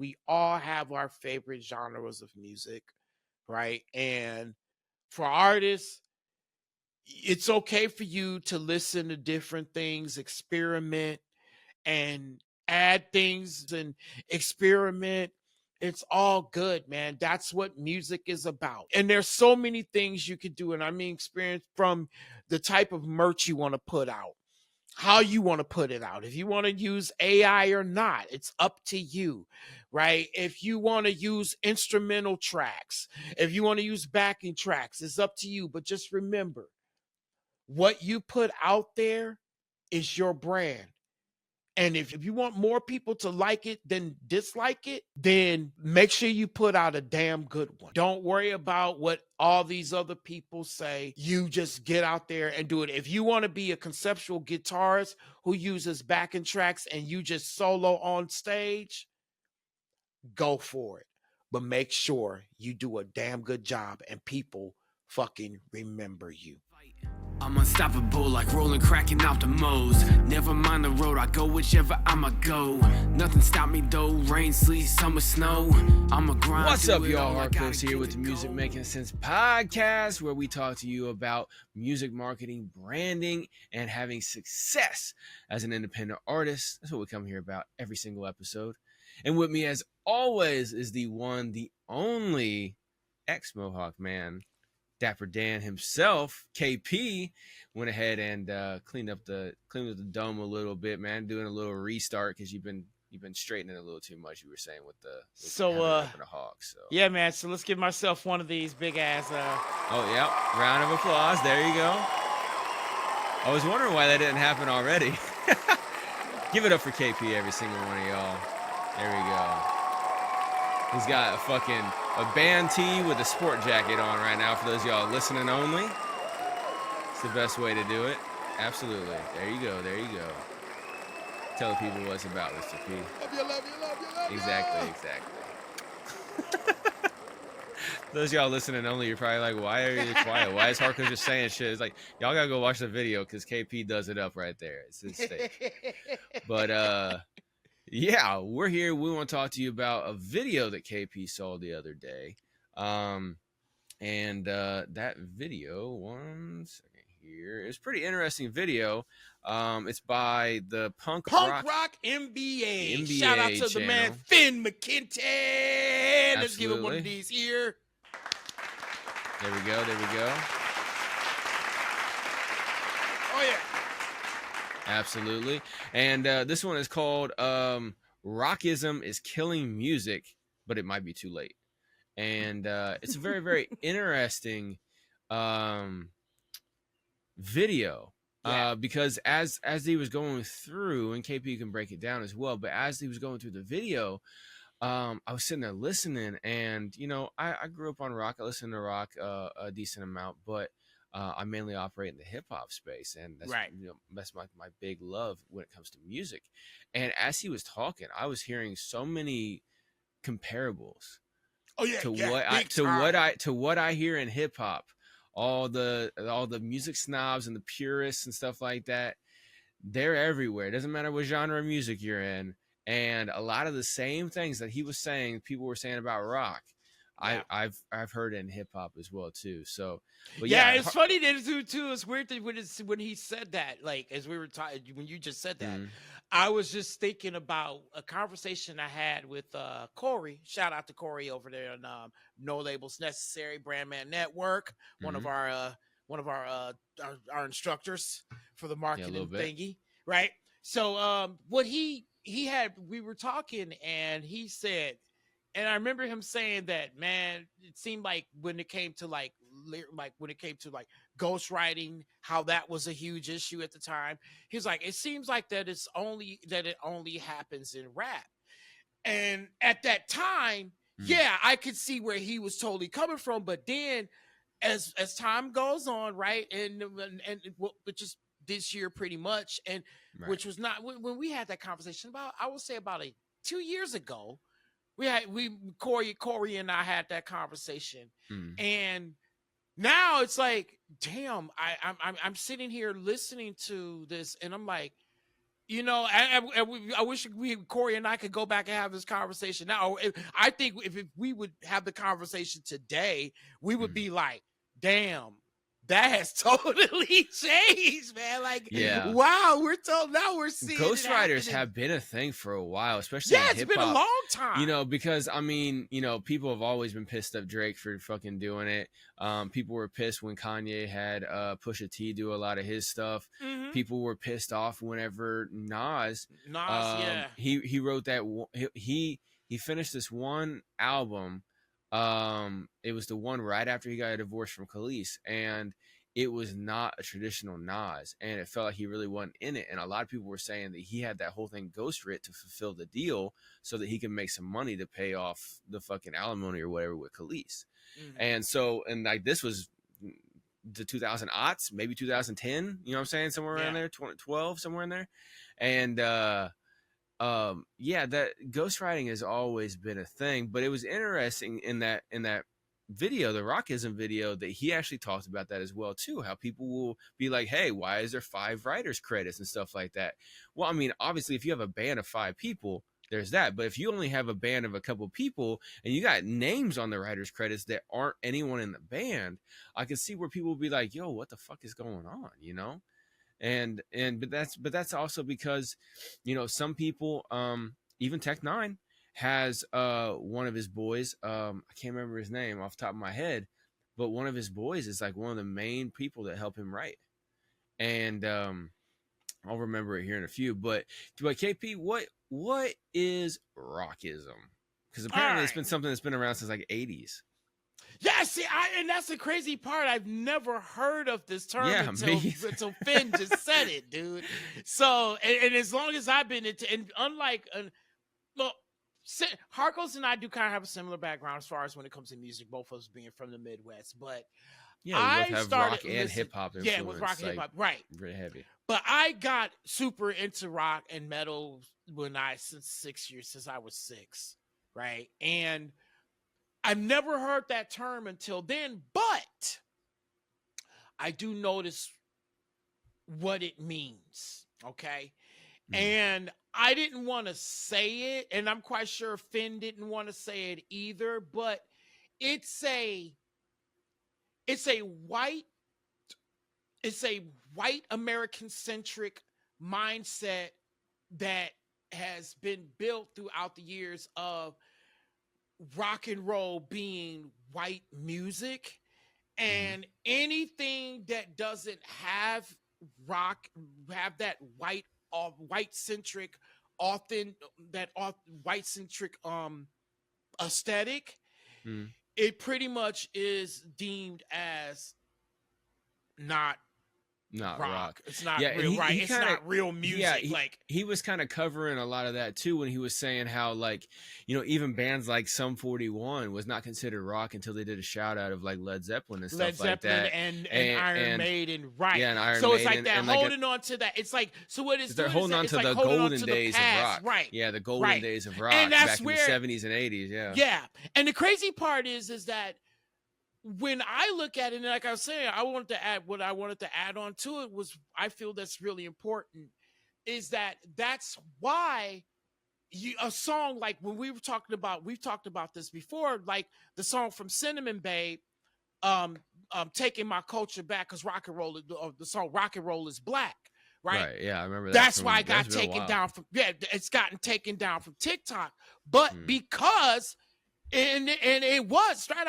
we all have our favorite genres of music, right? And for artists, it's okay for you to listen to different things, experiment and add things and experiment. It's all good, man. That's what music is about. And there's so many things you could do. And I mean, experience from the type of merch you want to put out, how you want to put it out. If you want to use AI or not, it's up to you, right? If you want to use instrumental tracks, if you want to use backing tracks, it's up to you. But just remember, what you put out there is your brand. And if you want more people to like it than dislike it, then make sure you put out a damn good one. Don't worry about what all these other people say. You just get out there and do it. If you want to be a conceptual guitarist who uses backing tracks and you just solo on stage, go for it. But make sure you do a damn good job and people fucking remember you. I'm unstoppable like rolling, cracking out the modes. Never mind the road, I go whichever I'ma go. Nothing stop me though, rain, sleet, summer, snow. I'ma grind. What's up, y'all? Hardcore's here with the Music Making Sense podcast, where we talk to you about music marketing, branding, and having success as an independent artist. That's what we come here about every single episode. And with me, as always, is the one, the only ex-Mohawk man, Dapper Dan himself. KP went ahead and cleaned up the dome a little bit, man. Doing a little restart because you've been straightening it a little too much. You were saying with the Hawks. So yeah, man. So let's give myself one of these big ass. Oh yeah, round of applause. There you go. I was wondering why that didn't happen already. Give it up for KP, every single one of y'all. There we go. He's got a band tee with a sport jacket on right now for those of y'all listening only. It's the best way to do it. Absolutely. There you go. There you go. Tell the people what it's about, Mr. P. Love you. Exactly. Those of y'all listening only, you're probably like, why are you quiet? Why is Hardcore just saying shit? It's like, y'all gotta go watch the video because KP does it up right there. It's his stage. But, yeah, we're here. We want to talk to you about a video that KP saw the other day. That video, one second here, it's a pretty interesting video. It's by the Punk Rock NBA. Shout out to channel. the man, Finn McKinton. Let's give him one of these here. There we go. Oh, yeah. Absolutely. And this one is called Rockism is Killing Music, but it might be too late. And it's a very, very interesting video because as he was going through, and KP can break it down as well, but as he was going through the video, I was sitting there listening, and, you know, I grew up on rock. I listen to rock a decent amount, but I mainly operate in the hip hop space, and that's, right. You know, that's my big love when it comes to music. And as he was talking, I was hearing so many comparables. To what I hear in hip hop, all the music snobs and the purists and stuff like that, they're everywhere. It doesn't matter what genre of music you're in, and a lot of the same things that he was saying, people were saying about rock. Yeah. I've heard it in hip hop as well too. So, but yeah, it's funny that too. It's weird that when he said that, like as we were talking, when you just said that, I was just thinking about a conversation I had with Corey. Shout out to Corey over there on No Labels Necessary Brandman Network, one of our instructors for the marketing thingy, right? So what he had, we were talking, and he said. And I remember him saying that, man, it seemed like when it came to ghostwriting, how that was a huge issue at the time. He was like, it seems like that it only happens in rap. And at that time, yeah, I could see where he was totally coming from. But then as time goes on, right, and just this year pretty much, and right. Which was not when we had that conversation about, I would say about 2 years ago. Corey and I had that conversation, and now it's like, damn, I'm sitting here listening to this, and I'm like, You know, I wish Corey and I could go back and have this conversation now. I think if we would have the conversation today, we would be like, damn, that has totally changed, man. Like, wow, we're seeing ghostwriters have been a thing for a while, especially in it's hip-hop. been a long time. You know, because I mean, you know, people have always been pissed at Drake for fucking doing it. People were pissed when Kanye had Pusha T do a lot of his stuff. People were pissed off whenever Nas, he wrote that he finished this one album. It was the one right after he got a divorce from Khalees, and it was not a traditional Nas, and it felt like he really wasn't in it. And a lot of people were saying that he had that whole thing ghost writ to fulfill the deal so that he can make some money to pay off the fucking alimony or whatever with Khalees. And so, and like this was the 2000 aughts, maybe 2010, you know what I'm saying? Somewhere around there, 2012, somewhere in there. And, that ghostwriting has always been a thing, but it was interesting in that video, the Rockism video, that he actually talked about that as well too, how people will be like, hey, why is there 5 writers credits and stuff like that? Well, I mean, obviously if you have a band of 5 people, there's that, but if you only have a band of a couple people and you got names on the writers credits that aren't anyone in the band, I can see where people will be like, yo, what the fuck is going on, you know? But that's also because, you know, some people, even Tech Nine has one of his boys, I can't remember his name off the top of my head, but one of his boys is like one of the main people that help him write. And I'll remember it here in a few. But KP, what is Rockism? Because apparently it's been something that's been around since like 80s. Yeah, see, and that's the crazy part. I've never heard of this term until Finn just said it, dude. So, and as long as I've been into, and unlike, well, Harkos and I do kind of have a similar background as far as when it comes to music, both of us being from the Midwest. But yeah, we both have rock and hip hop influence. Yeah, with rock and hip hop, right? Really heavy. But I got super into rock and metal since I was 6, right? And I've never heard that term until then, but I do notice what it means, okay? And I didn't want to say it, and I'm quite sure Finn didn't want to say it either, but it's a white American-centric mindset that has been built throughout the years of rock and roll being white music, and anything that doesn't have that white-centric aesthetic, it pretty much is deemed as not rock. It's not real, right? It's not real music. Yeah, he was kind of covering a lot of that too when he was saying how, like, you know, even bands like Sum 41 was not considered rock until they did a shout out of like Led Zeppelin and stuff like that, and Iron Maiden, right? Yeah, and Iron so Maiden, it's like that holding on to that. It's like, so what is they're holding on to the golden days of rock, right? Yeah, the golden days of rock, and that's back where, in the 70s and 80s. Yeah. And the crazy part is that when I look at it, and like I was saying, what I wanted to add on to it was, I feel that's really important, is that's why a song like, when we've talked about this before, like the song from Cinnamon Babe, Taking My Culture Back, because the song Rock and Roll is Black, right? Yeah, I remember that. That's why it got taken down from, it's gotten taken down from TikTok, but because And it was straight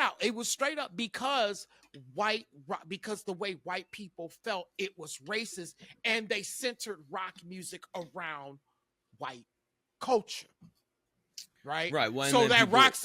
up because the way white people felt it was racist, and they centered rock music around white culture. Right. Well, so that rock.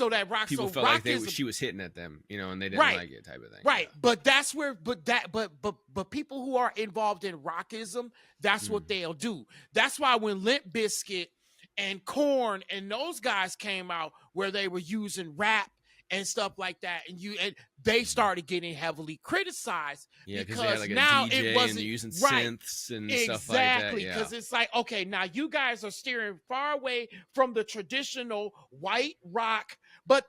People felt like she was hitting at them, you know, and they didn't like it, type of thing. Right. Yeah. But that's where, but people who are involved in rockism, that's what they'll do. That's why when Limp Bizkit and Korn and those guys came out, where they were using rap and stuff like that, and they started getting heavily criticized because they because had like a now DJ it wasn't and using right. synths and Exactly, stuff like that. because it's like, okay, now you guys are steering far away from the traditional white rock, but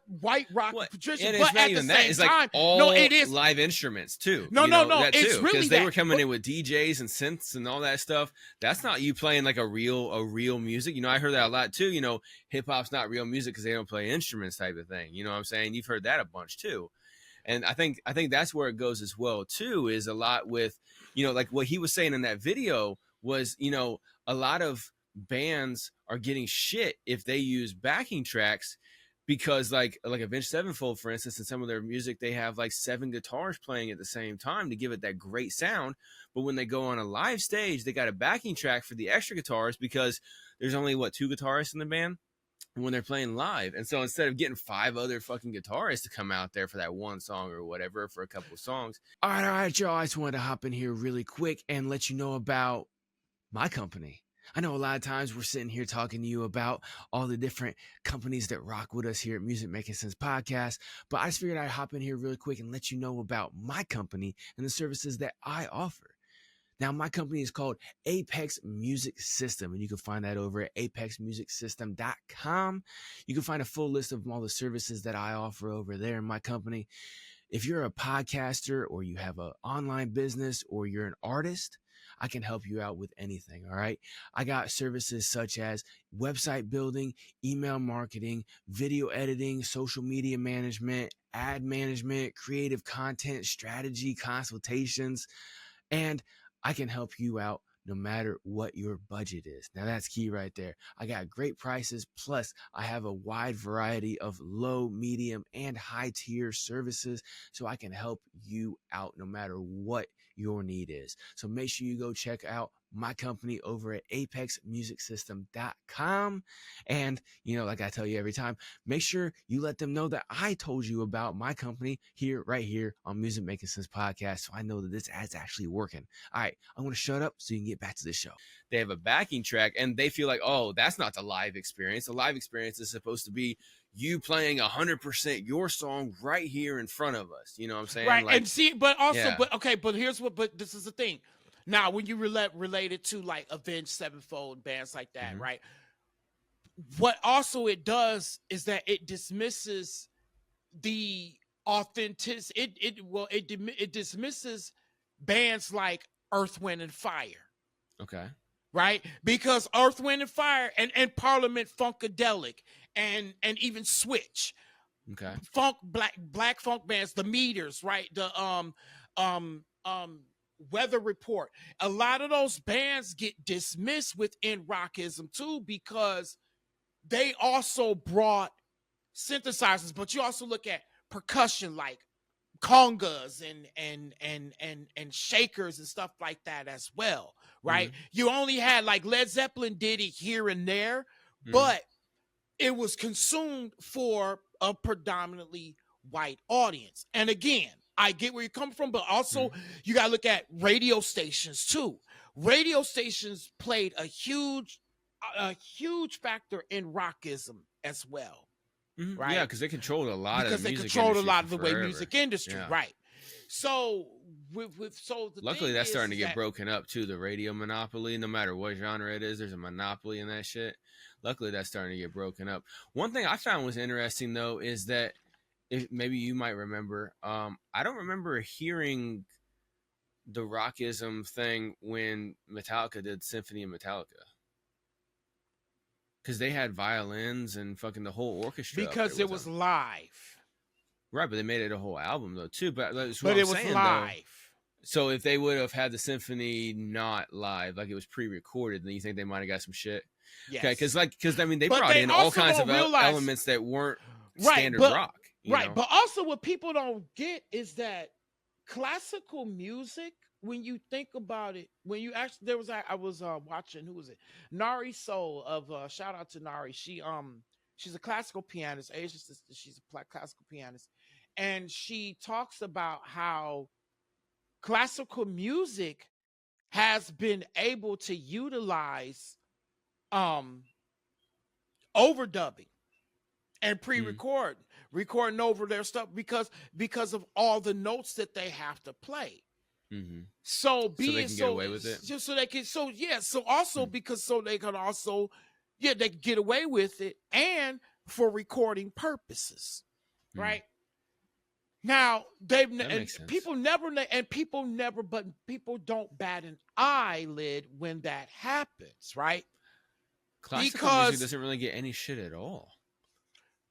tradition. And But it's not at even the that. same It's like time, all no, it is live instruments too. No, that it's too, really because they that. were coming in with DJs and synths and all that stuff. That's not you playing like a real music. I heard that a lot too. Hip hop's not real music because they don't play instruments, type of thing. You know what I'm saying? You've heard that a bunch too. And I think that's where it goes as well too, is a lot with, like what he was saying in that video was, a lot of bands are getting shit if they use backing tracks, because like Avenged Sevenfold, for instance, in some of their music, they have like 7 guitars playing at the same time to give it that great sound. But when they go on a live stage, they got a backing track for the extra guitars because there's only 2 guitarists in the band when they're playing live. And so instead of getting 5 other fucking guitarists to come out there for that one song or whatever, for a couple of songs. All right, y'all. I just wanted to hop in here really quick and let you know about my company. I know a lot of times we're sitting here talking to you about all the different companies that rock with us here at Music Making Sense Podcast, but I just figured I'd hop in here really quick and let you know about my company and the services that I offer. Now, my company is called Apex Music System, and you can find that over at apexmusicsystem.com. You can find a full list of all the services that I offer over there in my company. If you're a podcaster or you have an online business or you're an artist, I can help you out with anything, all right? I got services such as website building, email marketing, video editing, social media management, ad management, creative content, strategy, consultations, and I can help you out no matter what your budget is. Now that's key right there. I got great prices. Plus I have a wide variety of low, medium, and high tier services, so I can help you out no matter what your need is. So make sure you go check out my company over at apexmusicsystem.com. And, like I tell you every time, make sure you let them know that I told you about my company right here on Music Making Sense Podcast, so I know that this ad's actually working. All right, I'm going to shut up so you can get back to the show. They have a backing track and they feel like, oh, that's not the live experience. The live experience is supposed to be you playing 100% your song right here in front of us. You know what I'm saying? Right. Like, and see, but also, yeah. but this is the thing. Now, when you relate it to like Avenged Sevenfold, bands like that, Mhm. right? What also it does is that it dismisses the authentic. It dismisses bands like Earth, Wind, and Fire. Okay. Right? Because Earth, Wind, and Fire and Parliament Funkadelic and even Switch. Okay. Black funk bands, the Meters, right? The Weather Report. A lot of those bands get dismissed within Rockism too, because they also brought synthesizers, but you also look at percussion like congas and shakers and stuff like that as well, right? Mm-hmm. You only had like Led Zeppelin did it here and there, but it was consumed for a predominantly white audience. And again, I get where you're coming from, but also you got to look at radio stations too. Radio stations played a huge factor in rockism as well. Mm-hmm. Right? Yeah, because they controlled a lot of the music because they controlled a lot of the forever. music industry, yeah. Right? So luckily that's starting to get broken up too. The radio monopoly, no matter what genre it is, there's a monopoly in that shit. Luckily that's starting to get broken up. One thing I found was interesting though is that maybe you might remember. I don't remember hearing the Rockism thing when Metallica did Symphony of Metallica. Because they had violins and fucking the whole orchestra. Because it was live. Right, but they made it a whole album though too. But it was live. Though, so if they would have had the symphony not live, like it was pre-recorded, then you think they might have got some shit? Yes. Okay, because they brought in all kinds of elements that weren't standard rock. Right, but also what people don't get is that classical music, when you think about it, when you actually I was watching, who was it? Nari Soul of shout out to Nari. She's a classical pianist, Asian sister. She's a classical pianist, and she talks about how classical music has been able to utilize overdubbing and recording over their stuff because of all the notes that they have to play. Mm-hmm. So they can get away with it. Just so they can. So yeah. So also because so they can also they can get away with it and for recording purposes, right? Now people never, but people don't bat an eyelid when that happens, right? Classical music doesn't really get any shit at all.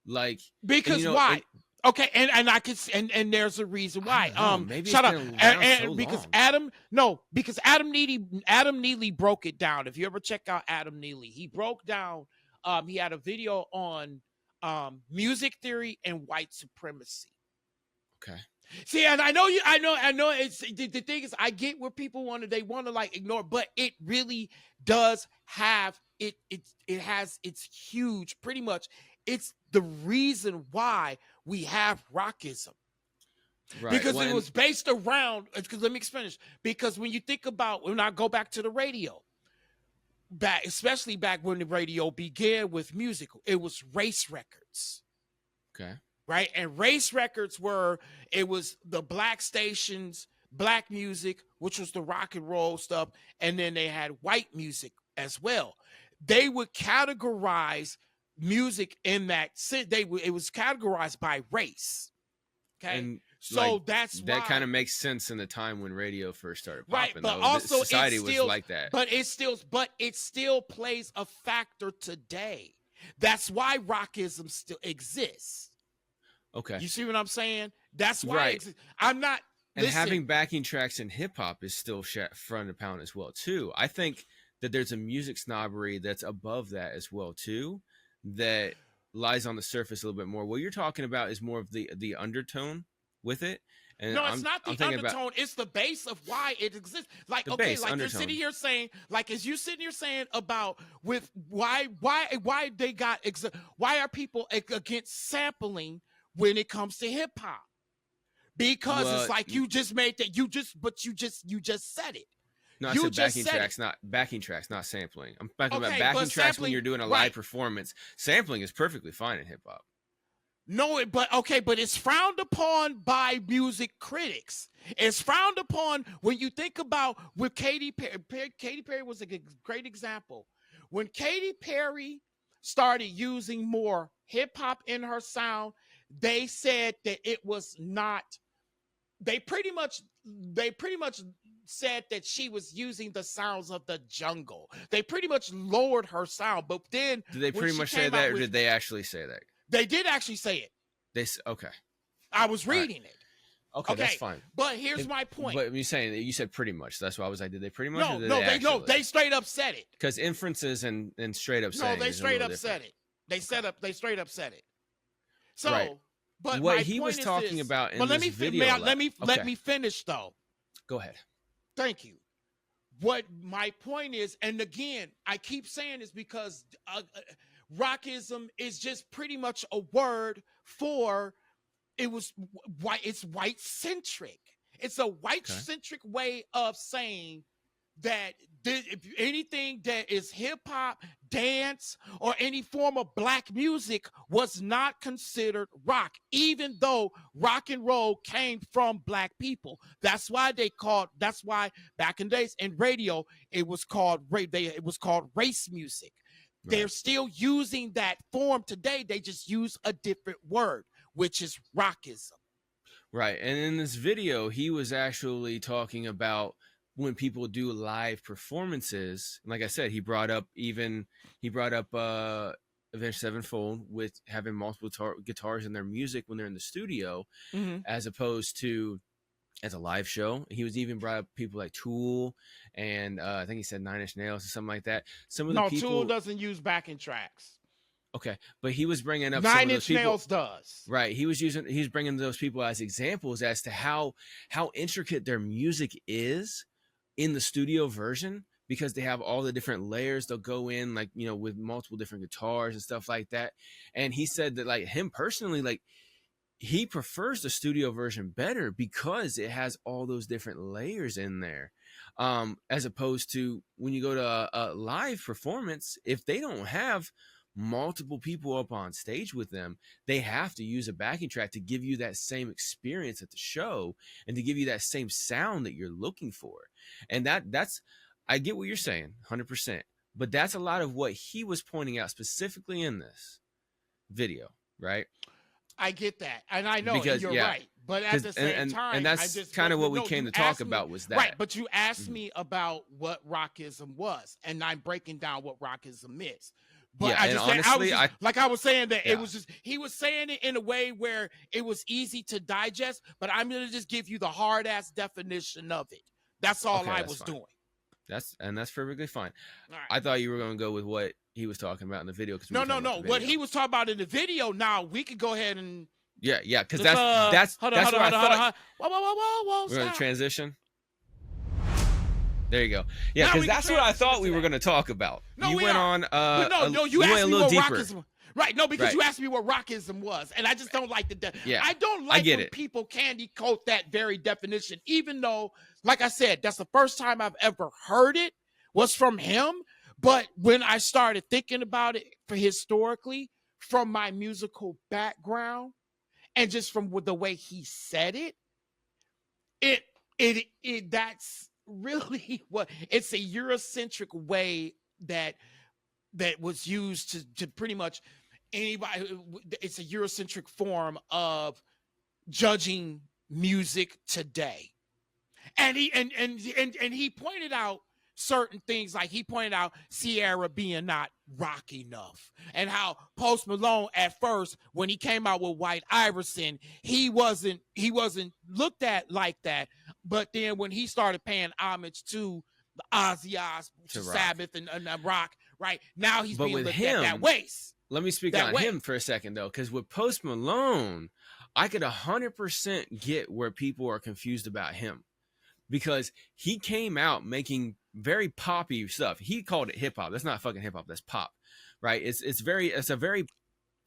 Like because why? Okay, and I could and there's a reason why. Maybe shut up. And because Adam Neely broke it down. If you ever check out Adam Neely, he broke down. He had a video on music theory and white supremacy. Okay. See, and I know it's the thing is I get where people want to like ignore, but it really does have it's huge. Pretty much it's the reason why we have rockism. Right. Because it was based around, because let me finish. Because when you think about, when I go back to the radio, especially back when the radio began with music, it was race records. Okay. Right. And race records it was the black stations, black music, which was the rock and roll stuff. And then they had white music as well. They would categorize music in that it was categorized by race. Okay. And so that's that kind of makes sense in the time when radio first started popping. Right, but also society was like that. But it still plays a factor today. That's why rockism still exists. Okay. You see what I'm saying? That's why right. I'm not. And having backing tracks in hip hop is still front of pound as well too. I think that there's a music snobbery that's above that as well too, that lies on the surface a little bit more. What you're talking about is more of the undertone with it. And no, it's not the undertone. It's the base of why it exists. Like, okay, like undertone. You're sitting here saying, like, as you sitting here saying about with why they got why are people against sampling when it comes to hip hop? Because it's like you just made that you just said it. No, I said backing tracks, not sampling. I'm talking about backing tracks when you're doing a live performance. Sampling is perfectly fine in hip hop. No, but it's frowned upon by music critics. It's frowned upon when you think about with Katy Perry. Katy Perry was a great example. When Katy Perry started using more hip hop in her sound, they said that it was not. They pretty much said that she was using the sounds of the jungle. They pretty much lowered her sound. But then did they pretty much say that, or did they actually say that? They did actually say it. Okay. I was reading it. Okay, that's fine. But here's my point. But you're saying that you said pretty much. That's why I was like, did they pretty much? They straight up said it. Because inferences and straight up saying. No, they straight up said it. They straight up said it. So, right. But what he was talking about in this video. Let me finish though. Go ahead. Thank you. What my point is, and again, I keep saying this because rockism is just pretty much a word for it's white centric. It's a white centric way of saying that if anything that is hip hop, dance, or any form of black music was not considered rock, even though rock and roll came from black people. That's why back in days in radio it was called race music. Right. They're still using that form today. They just use a different word, which is rockism. Right. And in this video, he was actually talking about when people do live performances. Like I said, he brought up Avenged Sevenfold with having multiple guitars in their music when they're in the studio, as opposed to as a live show. He was even brought up people like Tool and I think he said 9 Inch Nails or something like that. Tool doesn't use backing tracks. Okay, but he was bringing up 9 Inch Nails does. Right, he was bringing those people as examples as to how intricate their music is in the studio version, because they have all the different layers they'll go in, like, you know, with multiple different guitars and stuff like that. And he said that, like, him personally, like, he prefers the studio version better because it has all those different layers in there, as opposed to when you go to a live performance, if they don't have multiple people up on stage with them, they have to use a backing track to give you that same experience at the show and to give you that same sound that you're looking for. And that's, I get what you're saying 100%, but that's a lot of what he was pointing out specifically in this video, right? I get that, and I know Because, you're yeah, right. But at the same time, and that's I just kind of what we no, came you to talk asked me- about was that. Right, but you asked me about what rockism was, and I'm breaking down what rockism is. But Yeah, I and just said, honestly, like I was saying that Yeah. it was just he was saying it in a way where it was easy to digest, but I'm gonna just give you the hard ass definition of it. That's all Okay, I that's was fine. doing. That's perfectly fine. All right. I thought you were going to go with what he was talking about in the video. No. What he was talking about in the video. Now we could go ahead and Yeah, because let's, that's hold that's on, what I thought. Whoa, We're going stop. to transition. There you go. Yeah, Now because we can that's what I thought transition we to were that. going to talk about. No, you we went are. on. No, you went asked a me little what deeper. rockism. Right, no, because Right. you asked me what rockism was, and I just don't like Yeah, I don't I like get when it. people candy coat that very definition, even though, like I said, that's the first time I've ever heard it was from him. But when I started thinking about it for historically, from my musical background, and just from the way he said it that's really what it's a Eurocentric way that was used to pretty much anybody. It's a Eurocentric form of judging music today, and he pointed out certain things, like he pointed out Sierra being not rock enough, and how Post Malone at first, when he came out with White Iverson, he wasn't looked at like that, but then when he started paying homage to the Ozzy Osbourne, Sabbath, and rock, right now he's But being with looked him, at that way. Let me speak That on way. him for a second, though, because with Post Malone, I could 100% get where people are confused about him, because he came out making very poppy stuff. He called it hip hop. That's not fucking hip hop. That's pop, right? It's a very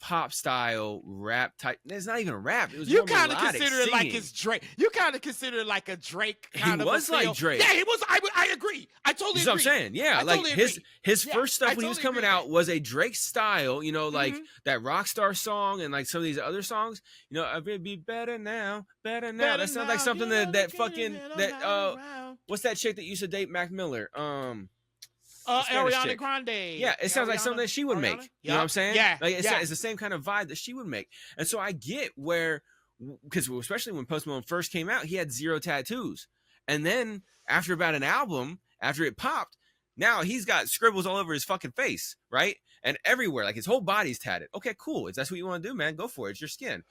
pop style rap type. It's not even rap. It was You kind of consider it like it's Drake. You kind of consider it like a Drake kind of. He was a feel. like Drake. Yeah, he was. I agree. I totally That's what I'm agree. saying. Yeah, I like totally his agree. his Yeah, first stuff I when he was totally coming agree with out was a Drake style, you know, like Mhm. that Rockstar song and like some of these other songs. You know, I would be better now, better now. That sounds like something that fucking what's that chick that used to date Mac Miller? The Spanish Ariana chick. Grande. Yeah, it sounds like something that she would make. Ariana? You know what I'm saying? Yeah, Like it's, yeah. it's the same kind of vibe that she would make. And so I get where, because especially when Post Malone first came out, he had 0 tattoos. And then after about an album, after it popped, now he's got scribbles all over his fucking face, right? And everywhere, like his whole body's tatted. Okay, cool. If that's what you want to do, man, go for it. It's your skin.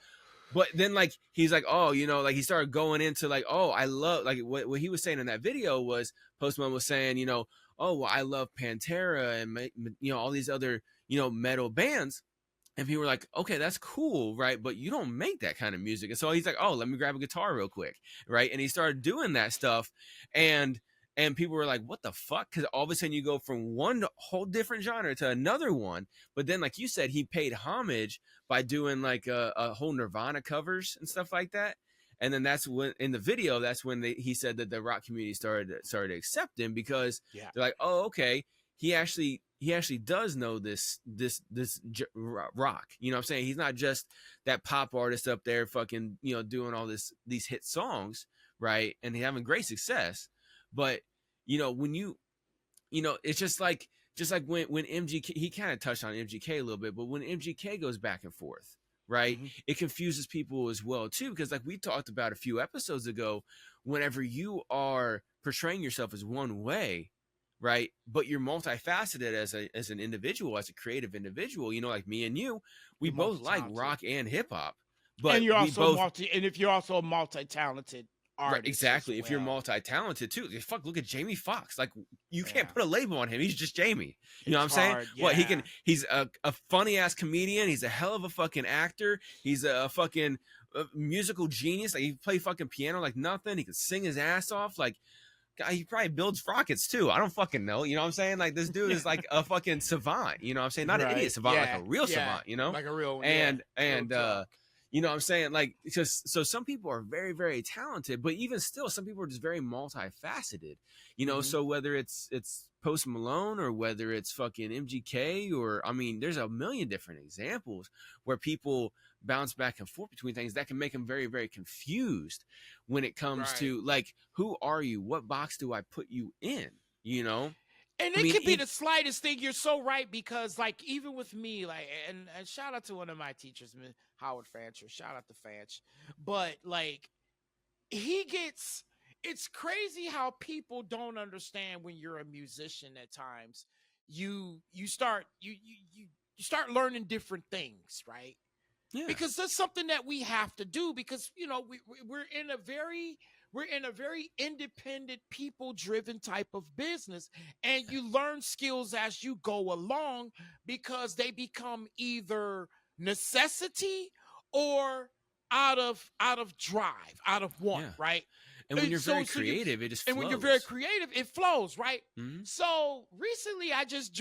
But then, like, he's like, oh, you know, like he started going into like, oh, I love, like what he was saying in that video was Post Malone was saying, you know, oh, well, I love Pantera and, you know, all these other, you know, metal bands. And people were like, okay, that's cool, right? But you don't make that kind of music. And so he's like, oh, let me grab a guitar real quick, right? And he started doing that stuff. And people were like, what the fuck? Because all of a sudden you go from one whole different genre to another one. But then, like you said, he paid homage by doing like a whole Nirvana covers and stuff like that. And then that's when in the video, that's when he said that the rock community started to accept him, because they're like, oh, okay, he actually does know this rock. You know what I'm saying? He's not just that pop artist up there fucking, you know, doing all these hit songs, right? And having great success. But, you know, when you know, it's just like when MGK, he kind of touched on MGK a little bit, but when MGK goes back and forth, right, it confuses people as well too, because like we talked about a few episodes ago, whenever you are portraying yourself as one way, right, but you're multifaceted as an individual, as a creative individual, you know, like me and you, we both like rock and hip hop, but and you're also both, and if you're also a multi-talented artist, right, exactly. If you're well. multi-talented too, fuck, look at Jamie Foxx. Like, you can't put a label on him. He's just Jamie. You know what I'm saying? hard, What yeah. he's a funny ass comedian. He's a hell of a fucking actor. He's a fucking musical genius. Like, he play fucking piano like nothing. He can sing his ass off. Like, he probably builds rockets too. I don't fucking know. You know what I'm saying? Like, this dude is like a fucking savant. You know what I'm saying? Not an idiot savant, like a real savant. You know, like a real one. and real talk. You know what I'm saying? Like, because so some people are very, very talented, but even still, some people are just very multifaceted. You know, Mhm. so whether it's Post Malone or whether it's fucking MGK, or I mean, there's a million different examples where people bounce back and forth between things that can make them very, very confused when it comes Right. to like, who are you? What box do I put you in? You know? And I it mean, could be the slightest thing. You're so right, because like even with me, like, and shout out to one of my teachers, Howard Fancher. Shout out to Fanch. But like he gets, it's crazy how people don't understand when you're a musician at times. You start you start learning different things, right? yeah, Because that's something that we have to do, because we're in a very independent, people driven type of business, and you learn skills as you go along, because they become either necessity or out of drive, out of want, yeah. right? And when you're very So you, creative, it just and when you're very flows. creative, it flows, right? Mhm. So recently I just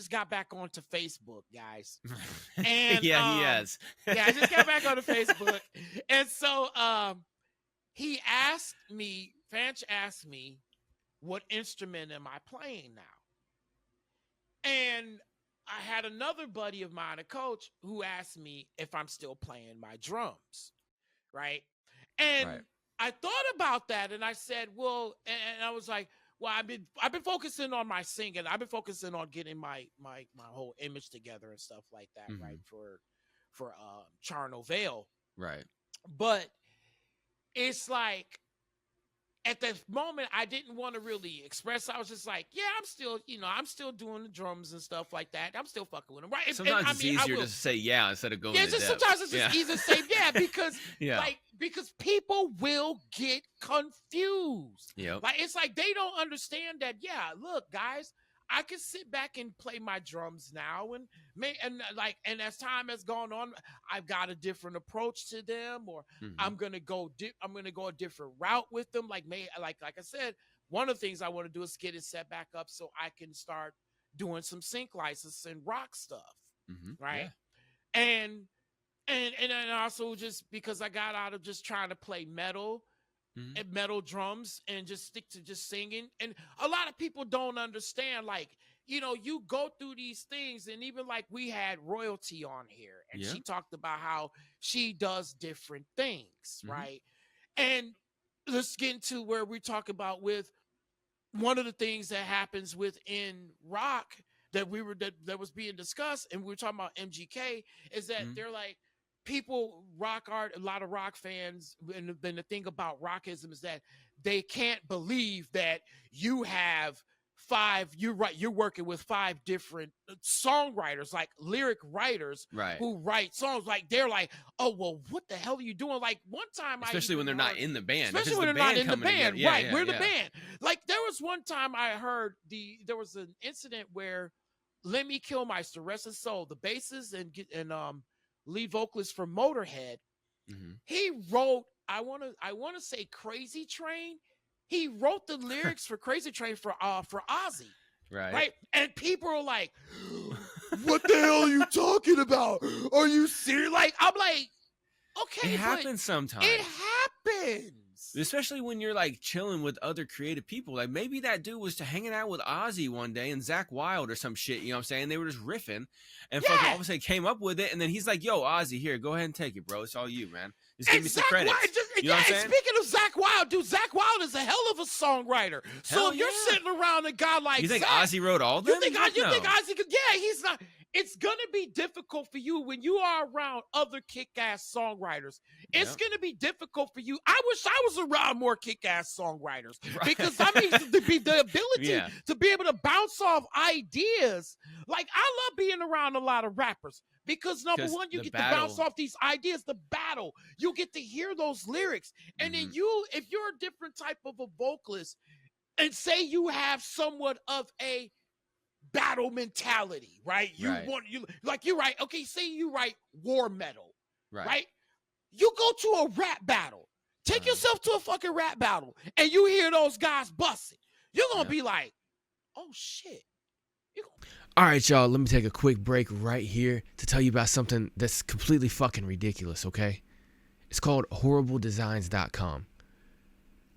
got back onto Facebook, guys. And Yeah, he has. yeah, I just got back on the Facebook. And so Fanch asked me, what instrument am I playing now? And I had another buddy of mine, a coach, who asked me if I'm still playing my drums, right? And Right. I thought about that, and I said, well, and I was like, well, I've been focusing on my singing. I've been focusing on getting my whole image together and stuff like that, Mhm. right? For Charno Vale. Right. But it's like at the moment I didn't want to really express. I was just like, yeah, I'm still doing the drums and stuff like that. I'm still fucking with them, right? Sometimes and, it's easier just to say yeah instead of going yeah, to just depth. sometimes it's just easy to say yeah, because Yeah. because people will get confused. Yep. Like it's like they don't understand that. Yeah, look, guys, I can sit back and play my drums now, and as time has gone on, I've got a different approach to them, or Mhm. I'm gonna go a different route with them. Like I said, one of the things I want to do is get it set back up so I can start doing some sync license and rock stuff, Mhm. right? Yeah. And also just because I got out of just trying to play metal Mhm. and metal drums and just stick to just singing. And a lot of people don't understand, like, you go through these things, and even like we had Royalty on here, and Yeah. she talked about how she does different things, Mhm. right? And let's get into where we talk about with one of the things that happens within rock that that was being discussed, and we were talking about MGK, is that Mhm. they're like a lot of rock fans, and then the thing about Rockism is that they can't believe that you have you're working with 5 different songwriters, like lyric writers, Right. who write songs. Like they're like, oh well, what the hell are you doing? Like one time Especially when they're not in the band. If especially it's when the they're not band in the coming together. band, Yeah, right? yeah, We're the yeah. band. Like there was one time I heard there was an incident where Lemmy Kilmister, rest his soul, the bassist and lead vocalist for Motorhead, Mhm. he wrote, I want to say Crazy Train. He wrote the lyrics for Crazy Train for Ozzy, Right. right? And people are like, what the hell are you talking about? Are you serious? Like, I'm like, okay, It happens sometimes. it happens. Especially when you're like chilling with other creative people. Like maybe that dude was hanging out with Ozzy one day and Zach Wilde or some shit, you know what I'm saying? They were just riffing and fucking all of a sudden came up with it, and then he's like, yo, Ozzy, here, go ahead and take it, bro. It's all you, man. Just give me some credits. You know what I'm saying? Speaking of Zach Wilde, dude, Zach Wilde is a hell of a songwriter. So Hell if you're yeah. sitting around a guy like You think Zach, Ozzy wrote all them? you think Ozzy could? Yeah, he's not. It's gonna be difficult for you when you are around other kick-ass songwriters. It's Yep. gonna be difficult for you. I wish I was around more kick-ass songwriters, Right. because I mean the ability Yeah. to be able to bounce off ideas. Like I love being around a lot of rappers, because number 'Cause one, you the get to bounce battle- off these ideas, the battle. You get to hear those lyrics, and then if you're a different type of a vocalist, and say you have somewhat of a battle mentality, right? You write, okay, say you write war metal, right? You go to a rap battle. Take yourself to a fucking rap battle, and you hear those guys busting. You're gonna be like, oh shit. All right, y'all, let me take a quick break right here to tell you about something that's completely fucking ridiculous, okay? It's called horribledesigns.com.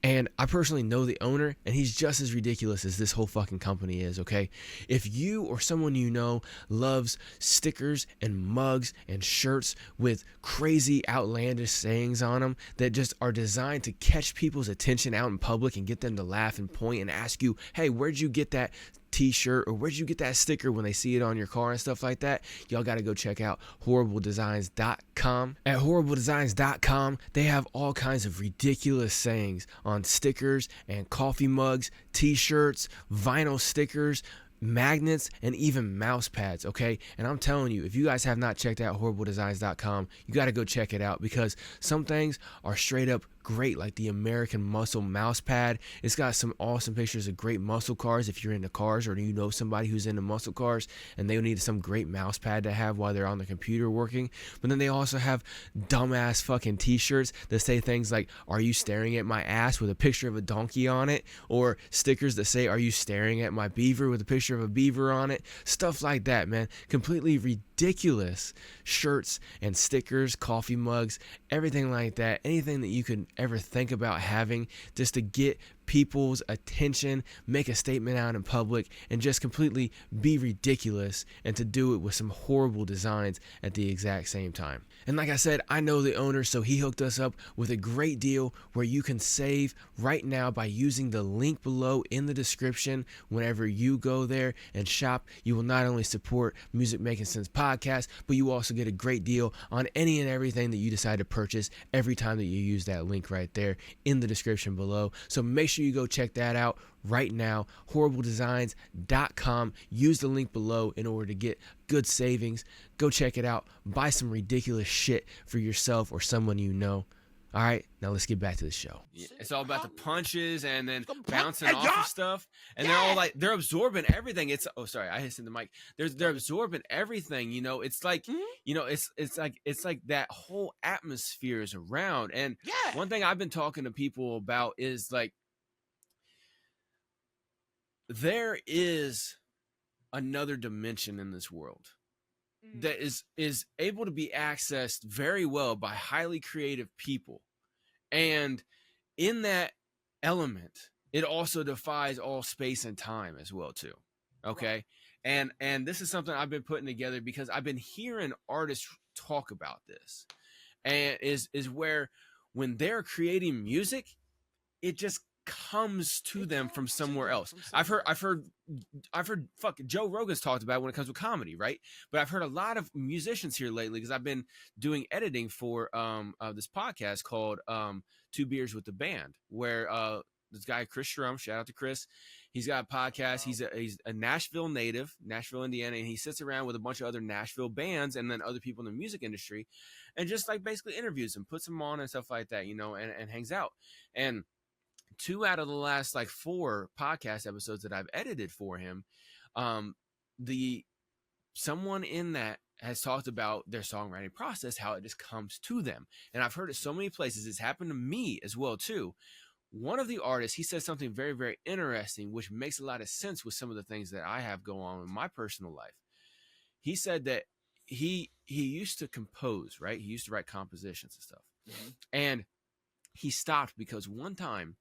And I personally know the owner, and he's just as ridiculous as this whole fucking company is, okay? If you or someone you know loves stickers and mugs and shirts with crazy outlandish sayings on them that just are designed to catch people's attention out in public and get them to laugh and point and ask you, hey, where'd you get that t-shirt, or where'd you get that sticker, when they see it on your car and stuff like that, y'all got to go check out horribledesigns.com. At horribledesigns.com, they have all kinds of ridiculous sayings on stickers and coffee mugs, t-shirts, vinyl stickers, magnets, and even mouse pads, okay? And I'm telling you, if you guys have not checked out horribledesigns.com, you got to go check it out, because some things are straight up great, like the American Muscle mouse pad. It's got some awesome pictures of great muscle cars if you're into cars, or you know somebody who's into muscle cars and they need some great mouse pad to have while they're on the computer working. But then they also have dumbass fucking t-shirts that say things like, are you staring at my ass, with a picture of a donkey on it, or stickers that say, are you staring at my beaver, with a picture of a beaver on it. Stuff like that, man. Completely ridiculous shirts and stickers, coffee mugs, everything like that. Anything that you could ever think about having just to get people's attention, make a statement out in public, and just completely be ridiculous, and to do it with some horrible designs at the exact same time. And like I said, I know the owner, so he hooked us up with a great deal where you can save right now by using the link below in the description. Whenever you go there and shop, you will not only support Music Making Sense podcast, but you also get a great deal on any and everything that you decide to purchase every time that you use that link right there in the description below. So make sure you go check that out right now, horribledesigns.com. Use the link below in order to get good savings. Go check it out. Buy some ridiculous shit for yourself or someone you know. All right, now let's get back to the show. Yeah, it's all about the punches and then The bouncing punch- off of stuff, and they're all like, they're absorbing everything. It's I hit the mic. They're absorbing everything. You know, it's like you know, it's like that whole atmosphere is around. And one thing I've been talking to people about is like, there is another dimension in this world that is able to be accessed very well by highly creative people. And in that element, it also defies all space and time as well too. Okay. And this is something I've been putting together because I've been hearing artists talk about this, and is where when they're creating music, it just comes to them from somewhere else. I've heard fuck, Joe Rogan's talked about it when it comes to comedy, right? But I've heard a lot of musicians here lately, because I've been doing editing for this podcast called Two Beers with the Band, where this guy Chris Shrum, shout out to Chris, he's got a podcast. He's a Nashville native, Nashville, Indiana, and he sits around with a bunch of other Nashville bands and then other people in the music industry, and just like basically interviews them, puts them on and stuff like that, you know, and hangs out. And 2 out of the last like 4 podcast episodes that I've edited for him, someone in that has talked about their songwriting process, how it just comes to them. And I've heard it so many places. It's happened to me as well too. One of the artists, he said something very, very interesting, which makes a lot of sense with some of the things that I have going on in my personal life. He said that he used to compose, right? He used to write compositions and stuff. Mm-hmm. And he stopped because one time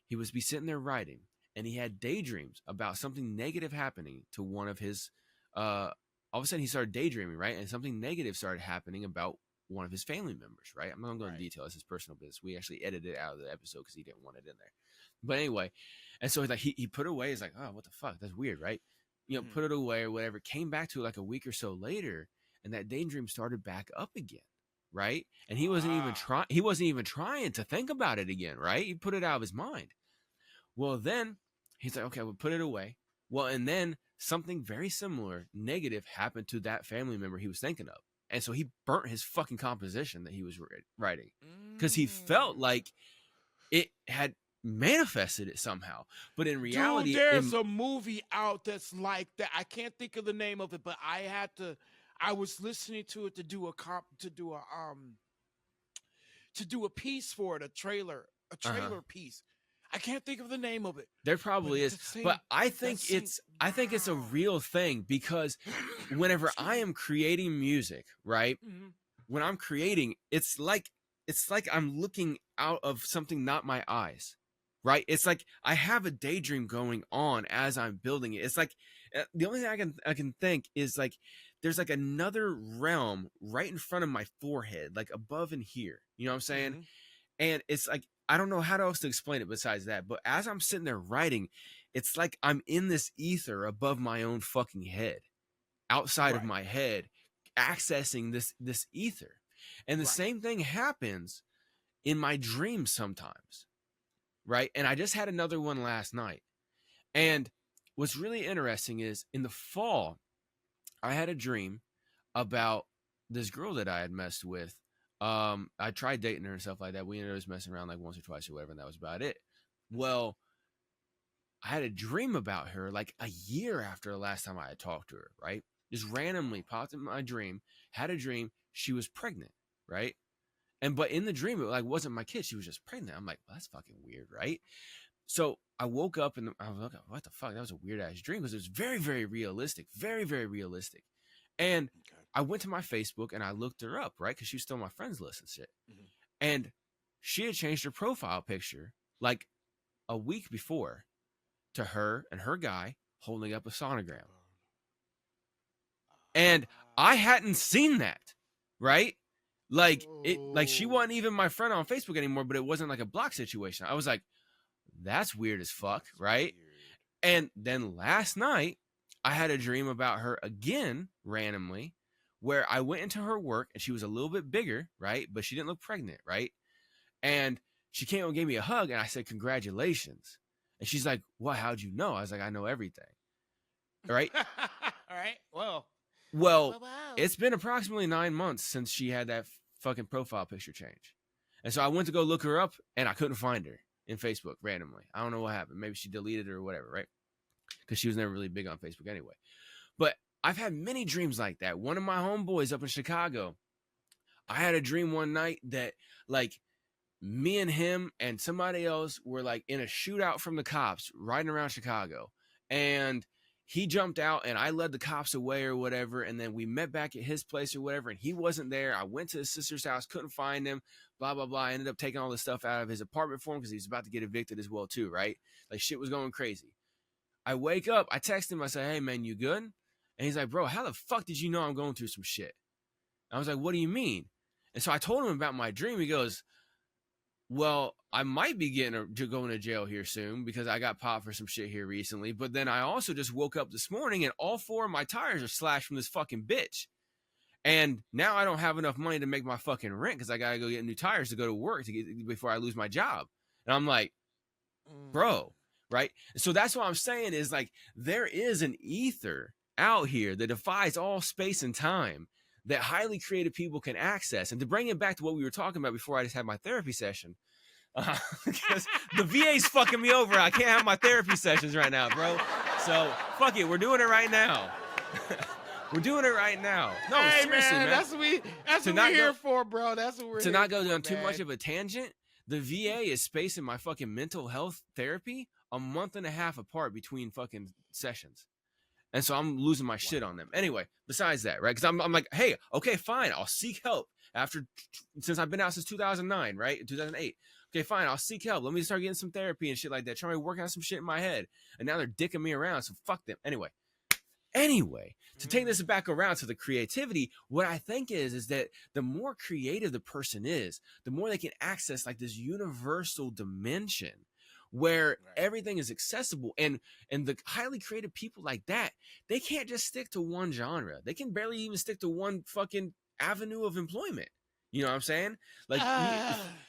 he was be sitting there writing, and he had daydreams about something negative happening to one of his, all of a sudden he started daydreaming, right? And something negative started happening about one of his family members, right? I'm not going to go into detail. It's his personal business. We actually edited it out of the episode because he didn't want it in there. But anyway, and so like he put it away. He's like, oh, what the fuck? That's weird, right? You know, put it away or whatever. Came back to it like a week or so later, and that daydream started back up again. Right. And he wasn't even trying to think about it again. Right. He put it out of his mind. Well, then he's like, okay, we'll put it away. Well, and then something very similar, negative, happened to that family member he was thinking of. And so he burnt his fucking composition that he was writing because he felt like it had manifested it somehow. But in reality, dude, there's a movie out that's like that. I can't think of the name of it, but I was listening to it to do a piece for it, a trailer piece. I can't think of the name of it. There probably is, but I think it's a real thing, because whenever I am creating music, right? Mm-hmm. When I'm creating, it's like it's like I'm looking out of something, not my eyes, right? It's like I have a daydream going on as I'm building it. It's like the only thing I can think is like there's like another realm right in front of my forehead, like above and here. You know what I'm saying? Mm-hmm. And it's like I don't know how else to explain it besides that. But as I'm sitting there writing, it's like I'm in this ether above my own fucking head, outside of Right. my head, accessing this ether. And the Right. same thing happens in my dreams sometimes, right? And I just had another one last night. And what's really interesting is in the fall, I had a dream about this girl that I had messed with. I tried dating her and stuff like that. We ended up just messing around like once or twice or whatever, and that was about it. Well, I had a dream about her like a year after the last time I had talked to her, right? Just randomly popped in my dream, had a dream, she was pregnant, right? But in the dream, it like wasn't my kid, she was just pregnant. I'm like, well, that's fucking weird, right? So I woke up and I was like, what the fuck? That was a weird ass dream because it was very, very realistic, very, very realistic. And Okay. I went to my Facebook and I looked her up, right? Because she was still on my friends list and shit. Mm-hmm. And she had changed her profile picture like a week before to her and her guy holding up a sonogram. And I hadn't seen that, right? Like she wasn't even my friend on Facebook anymore, but it wasn't like a block situation. I was like, that's weird as fuck, That's right? weird. And then last night, I had a dream about her again, randomly, where I went into her work and she was a little bit bigger, right? But she didn't look pregnant, right? And she came and gave me a hug and I said, congratulations. And she's like, what? How'd you know? I was like, I know everything. Right? All right. Well, Well, wow. it's been approximately 9 months since she had that fucking profile picture change. And so I went to go look her up and I couldn't find her in Facebook randomly. I don't know what happened. Maybe she deleted it or whatever, right? Because she was never really big on Facebook anyway. But I've had many dreams like that. One of my homeboys up in Chicago, I had a dream one night that like me and him and somebody else were like in a shootout from the cops riding around Chicago. And he jumped out and I led the cops away or whatever. And then we met back at his place or whatever. And he wasn't there. I went to his sister's house, couldn't find him, blah, blah, blah. I ended up taking all the stuff out of his apartment for him because he was about to get evicted as well too, right? Like shit was going crazy. I wake up, I text him, I say, hey man, you good? And he's like, bro, how the fuck did you know I'm going through some shit? I was like, what do you mean? And so I told him about my dream. He goes, well, I might be going to jail here soon because I got popped for some shit here recently. But then I also just woke up this morning and all 4 of my tires are slashed from this fucking bitch. And now I don't have enough money to make my fucking rent because I got to go get new tires to go to work before I lose my job. And I'm like, bro, right? So that's what I'm saying is like there is an ether out here that defies all space and time that highly creative people can access. And to bring it back to what we were talking about before I just had my therapy session, because the VA's fucking me over. I can't have my therapy sessions right now, bro. So fuck it. We're doing it right now. We're doing it right now. No, hey, seriously, man. That's what we're here for, bro. That's what we're to here not go for, down too man. much of a tangent. The VA is spacing my fucking mental health therapy a month and a half apart between fucking sessions. And so I'm losing my shit on them. Anyway, besides that, right? Because I'm like, hey, okay, fine. I'll seek help since I've been out since 2009, right? 2008. Okay, fine. I'll seek help. Let me start getting some therapy and shit like that. Trying to work out some shit in my head. And now they're dicking me around. So fuck them. Anyway, to take this back around to the creativity, what I think is that the more creative the person is, the more they can access like this universal dimension where everything is accessible. And the highly creative people like that, they can't just stick to one genre. They can barely even stick to one fucking avenue of employment. You know what I'm saying? Like,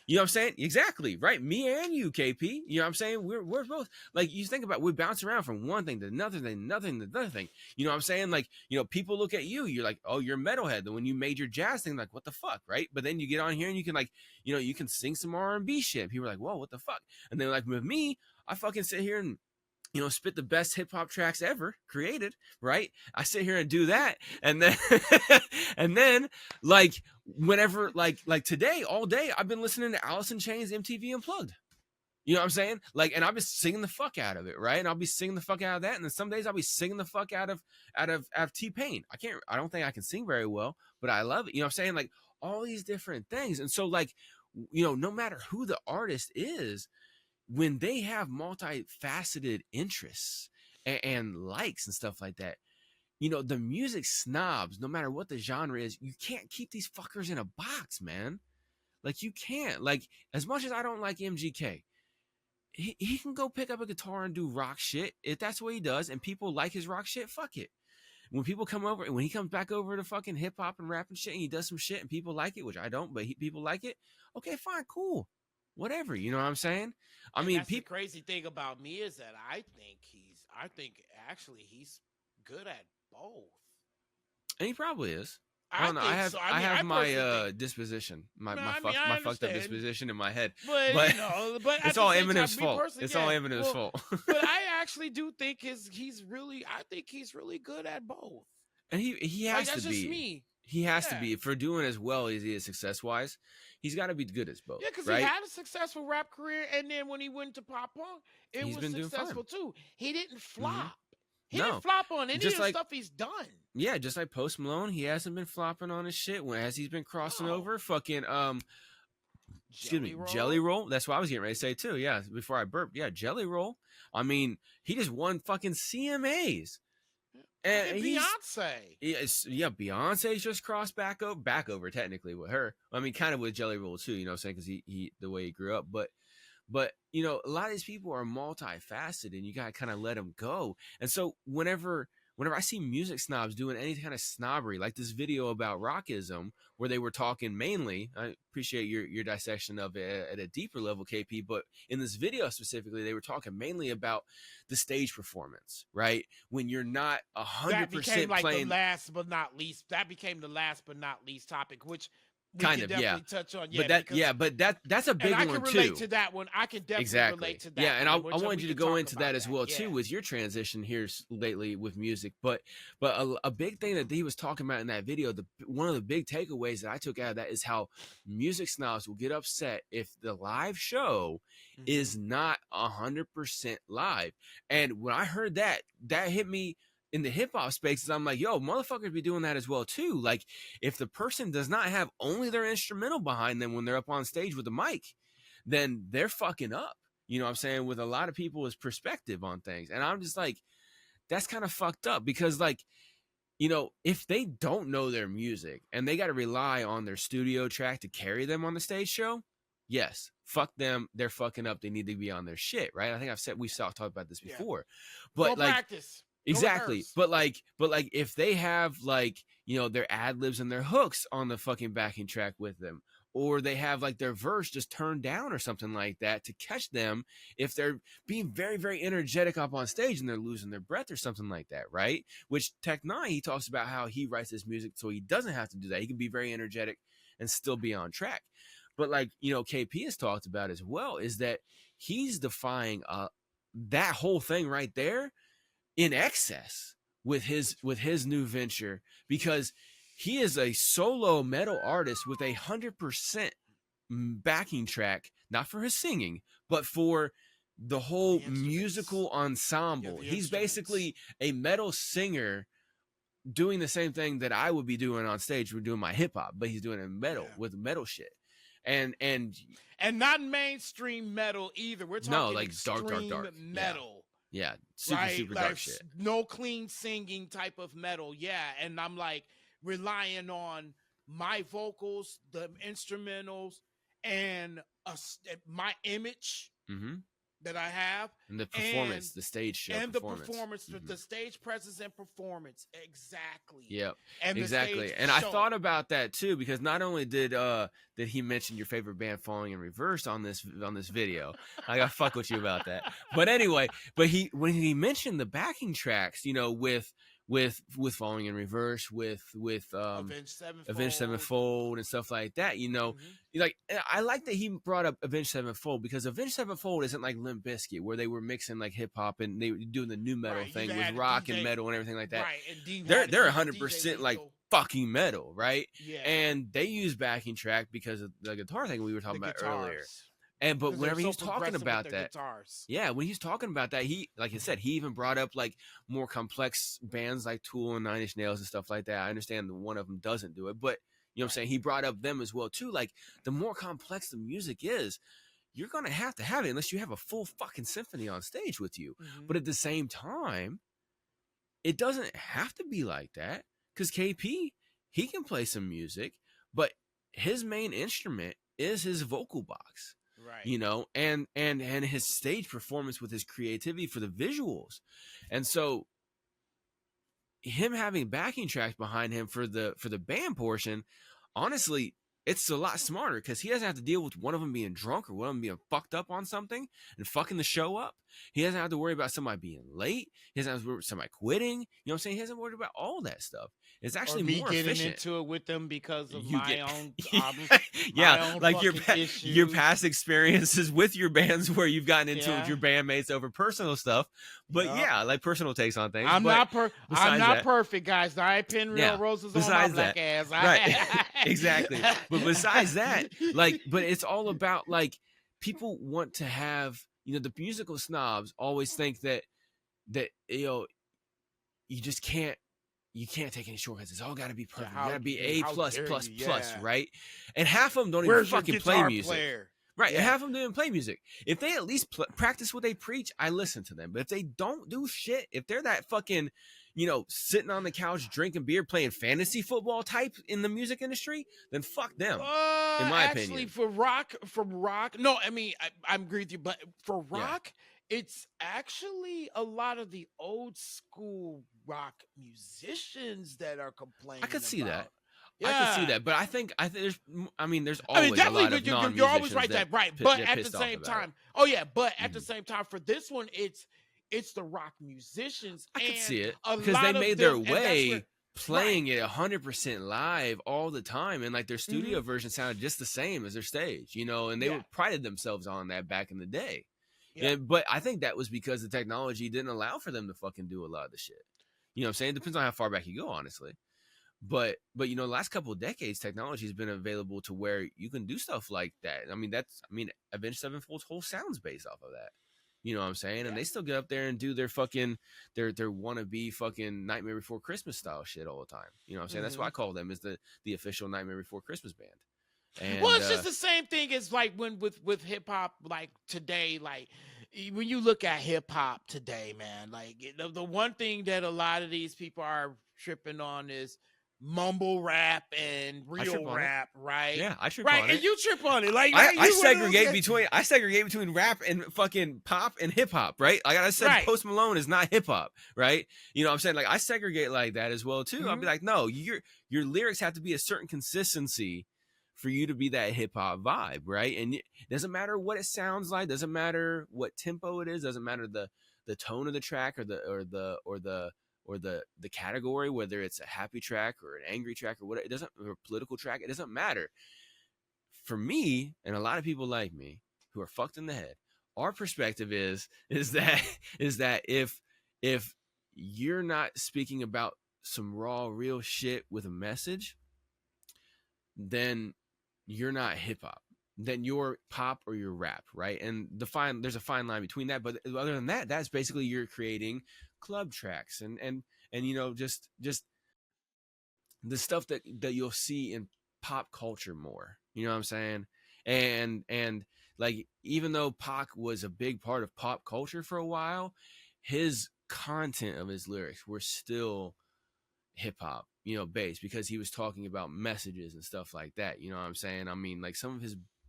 you know what I'm saying? Exactly, right? Me and you, KP. You know what I'm saying? We're both, like, you think about, we bounce around from one thing to another thing, nothing to another thing. You know what I'm saying? Like, you know, people look at you, you're like, oh, you're a metalhead. Then when you made your jazz thing, like, what the fuck, right? But then you get on here and you can, like, you know, you can sing some R&B shit. People are like, whoa, what the fuck? And then, like, with me, I fucking sit here and, you know, spit the best hip hop tracks ever created, right? I sit here and do that. And then, and then like whenever, like today, all day, I've been listening to Alice in Chains MTV Unplugged. You know what I'm saying? Like, and I'll be singing the fuck out of it, right? And I'll be singing the fuck out of that. And then some days I'll be singing the fuck out of T-Pain. I don't think I can sing very well, but I love it. You know what I'm saying? Like all these different things. And so like no matter who the artist is, when they have multifaceted interests and likes and stuff like that, the music snobs, no matter what the genre is, you can't keep these fuckers in a box, man. Like, you can't. Like, as much as I don't like MGK, he can go pick up a guitar and do rock shit if that's what he does, and people like his rock shit. Fuck it. When people come over, and when he comes back over to fucking hip hop and rap and shit, and he does some shit and people like it, which I don't, but people like it. Okay, fine, cool, whatever. You know what I'm saying? I mean, that's the crazy thing about me is that I think actually he's good at both, and he probably is. I don't know. I have my disposition, my fucked up disposition in my head, but it's all Eminem's fault. It's all Eminem's fault. But I actually do think he's really good at both, and he has to be. Just me. He has to be, for doing as well as he is success wise. He's got to be good as both. Yeah, because right? he had a successful rap career, and then when he went to pop punk, he's was successful too. He didn't flop. Mm-hmm. He didn't flop on any of the stuff he's done. Yeah, just like Post Malone, he hasn't been flopping on his shit as he's been crossing over. Fucking Jelly Roll. That's what I was getting ready to say too. Yeah, before I burped. Yeah, Jelly Roll. I mean, he just won fucking CMAs. And Beyonce. Beyonce's just crossed back over technically with her. I mean, kind of with Jelly Roll too, you know what I'm saying? Because he the way he grew up. But a lot of these people are multifaceted, and you gotta kind of let them go. And so whenever I see music snobs doing any kind of snobbery, like this video about Rockism, where they were talking mainly, I appreciate your dissection of it at a deeper level, KP, but in this video specifically, they were talking mainly about the stage performance, right? When you're not 100% that became like playing. The last but not least. That became the last but not least topic, which we kind can of, definitely touch on. But that's a big one too. I can relate to that one. I can definitely relate to that. Yeah, and I wanted you to go into that as well too, with your transition here lately with music. But a big thing that he was talking about in that video, one of the big takeaways that I took out of that is how music snobs will get upset if the live show is not 100% live. And when I heard that hit me in the hip hop spaces. I'm like, yo, motherfuckers be doing that as well too. Like, if the person does not have only their instrumental behind them when they're up on stage with the mic, then they're fucking up. You know what I'm saying? With a lot of people's perspective on things. And I'm just like, that's kind of fucked up, because like, if they don't know their music and they got to rely on their studio track to carry them on the stage show, yes, fuck them. They're fucking up. They need to be on their shit, right? I think we've talked about this before, but go like practice. Exactly. But like if they have like, their ad libs and their hooks on the fucking backing track with them, or they have like their verse just turned down or something like that to catch them if they're being very, very energetic up on stage and they're losing their breath or something like that, right? Which Tech Nine, he talks about how he writes his music so he doesn't have to do that. He can be very energetic and still be on track. But like, KP has talked about as well, is that he's defying that whole thing right there in excess with his new venture, because he is a solo metal artist with 100% backing track, not for his singing, but for the whole musical ensemble. He's basically a metal singer doing the same thing that I would be doing on stage. We're doing my hip hop, but he's doing it in metal with metal shit. And not mainstream metal either. We're talking like dark metal. Yeah, super dark shit. No clean singing type of metal. Yeah, and I'm like relying on my vocals, the instrumentals, and my image that I have, and the performance, the stage show, and the performance, the stage presence and performance. Exactly. Yep. And exactly. And I thought about that too, because not only did he mention your favorite band, Falling in Reverse, on this video, I gotta fuck with you about that. But anyway, when he mentioned the backing tracks, with Falling in Reverse, with Avenged Sevenfold and stuff like that, like, I like that he brought up Avenged Sevenfold, because Avenged Sevenfold isn't like Limp Bizkit, where they were mixing like hip hop and they were doing the new metal thing with rock and metal and everything like that. Right. And they're 100% like fucking metal, right? Yeah. And they use backing track because of the guitar thing we were talking about earlier. But whenever he's talking about that, when he's talking about that, he, like I said, he even brought up like more complex bands like Tool and Nine Inch Nails and stuff like that. I understand one of them doesn't do it, but You know what I'm saying? He brought up them as well too. Like the more complex the music is, you're gonna have to have it unless you have a full fucking symphony on stage with you. But at the same time, it doesn't have to be like that, because KP, he can play some music, but his main instrument is his vocal box. Right. You know, and his stage performance with his creativity for the visuals. And so him having backing tracks behind him for the band portion, honestly, it's a lot smarter, because he doesn't have to deal with one of them being drunk or one of them being fucked up on something and fucking the show up. He doesn't have to worry about somebody being late. He doesn't have to worry about somebody quitting. You know what I'm saying? He doesn't worry about all that stuff. It's actually or me more getting efficient. into it with them because of You my get- own Yeah, my own like your fucking issues. your past experiences with your bands where you've gotten into it Yeah. with your bandmates over personal stuff. But Yup. yeah, like personal takes on things. I'm but not besides that- perfect, guys. I ain't pinning real Yeah, roses on my besides black that, ass. right. Exactly. But besides that, like, but it's all about, like, people want to have, you know, the musical snobs always think that you know, you just can't take any shortcuts. It's all got to be perfect. how You got to be dare A you, plus how plus dare you, plus, yeah. right? And half of them don't Where's even your fucking play guitar music. player? Right, Yeah. and half of them don't even play music. If they at least practice what they preach, I listen to them. But if they don't do shit, if they're that fucking, you know, sitting on the couch drinking beer, playing fantasy football type in the music industry, then fuck them. in my Actually, opinion. from rock, no, I mean, I agree with you, but for Yeah. rock, it's actually a lot of the old school rock musicians that are complaining. I could see that. about. I could see Yeah. that, but I think there's there's I always mean, a definitely, lot of you're always non-musicians right that there, right? pi- But get at the pissed off same about it. time, oh yeah, but at the Mhm. same time, for this one, it's the rock musicians. I could and see it a because lot they of made them- their and that's way where- playing it 100% live all the time, and like their studio version sounded just the same as their stage, you know, and they Yeah. prided themselves on that back in the day. Yeah. But I think that was because the technology didn't allow for them to fucking do a lot of the shit. You know what I'm saying? Depends on how far back you go, honestly. But you know, the last couple of decades, technology has been available to where you can do stuff like that. I mean, Avenged Sevenfold's whole sound's based off of that. You know what I'm saying? And they still get up there and do their fucking their wannabe fucking Nightmare Before Christmas style shit all the time. You know what I'm saying? That's why I call them is the official Nightmare Before Christmas band. And, well, it's just the same thing as like when with hip hop, like today, like when you look at hip hop today, man, like the one thing that a lot of these people are tripping on is mumble rap and trip real on it. rap, right? yeah, I trip Right, on and it. you trip on it, like I you one of those segregate guys- between rap and fucking pop and hip hop, right? Like I said, Right. Post Malone is not hip hop, right? You know what I'm saying? Like I segregate like that as well too. I'll be Mhm. like, no, your lyrics have to be a certain consistency for you to be that hip hop vibe, right? And it doesn't matter what it sounds like, doesn't matter what tempo it is, doesn't matter the tone of the track or the category, whether it's a happy track or an angry track or what it doesn't, or a political track, it doesn't matter. For me and a lot of people like me who are fucked in the head, our perspective is that if you're not speaking about some raw real shit with a message, then you're not hip hop. Then you're pop or you're rap, right? And there's a fine line between that. But other than that, that's basically you're creating club tracks and you know, just the stuff that you'll see in pop culture more. You know what I'm saying? And like, even though Pac was a big part of pop culture for a while, his content of his lyrics were still hip hop, you know, based, because he was talking about messages and stuff like that. You know what I'm saying? I mean, like some of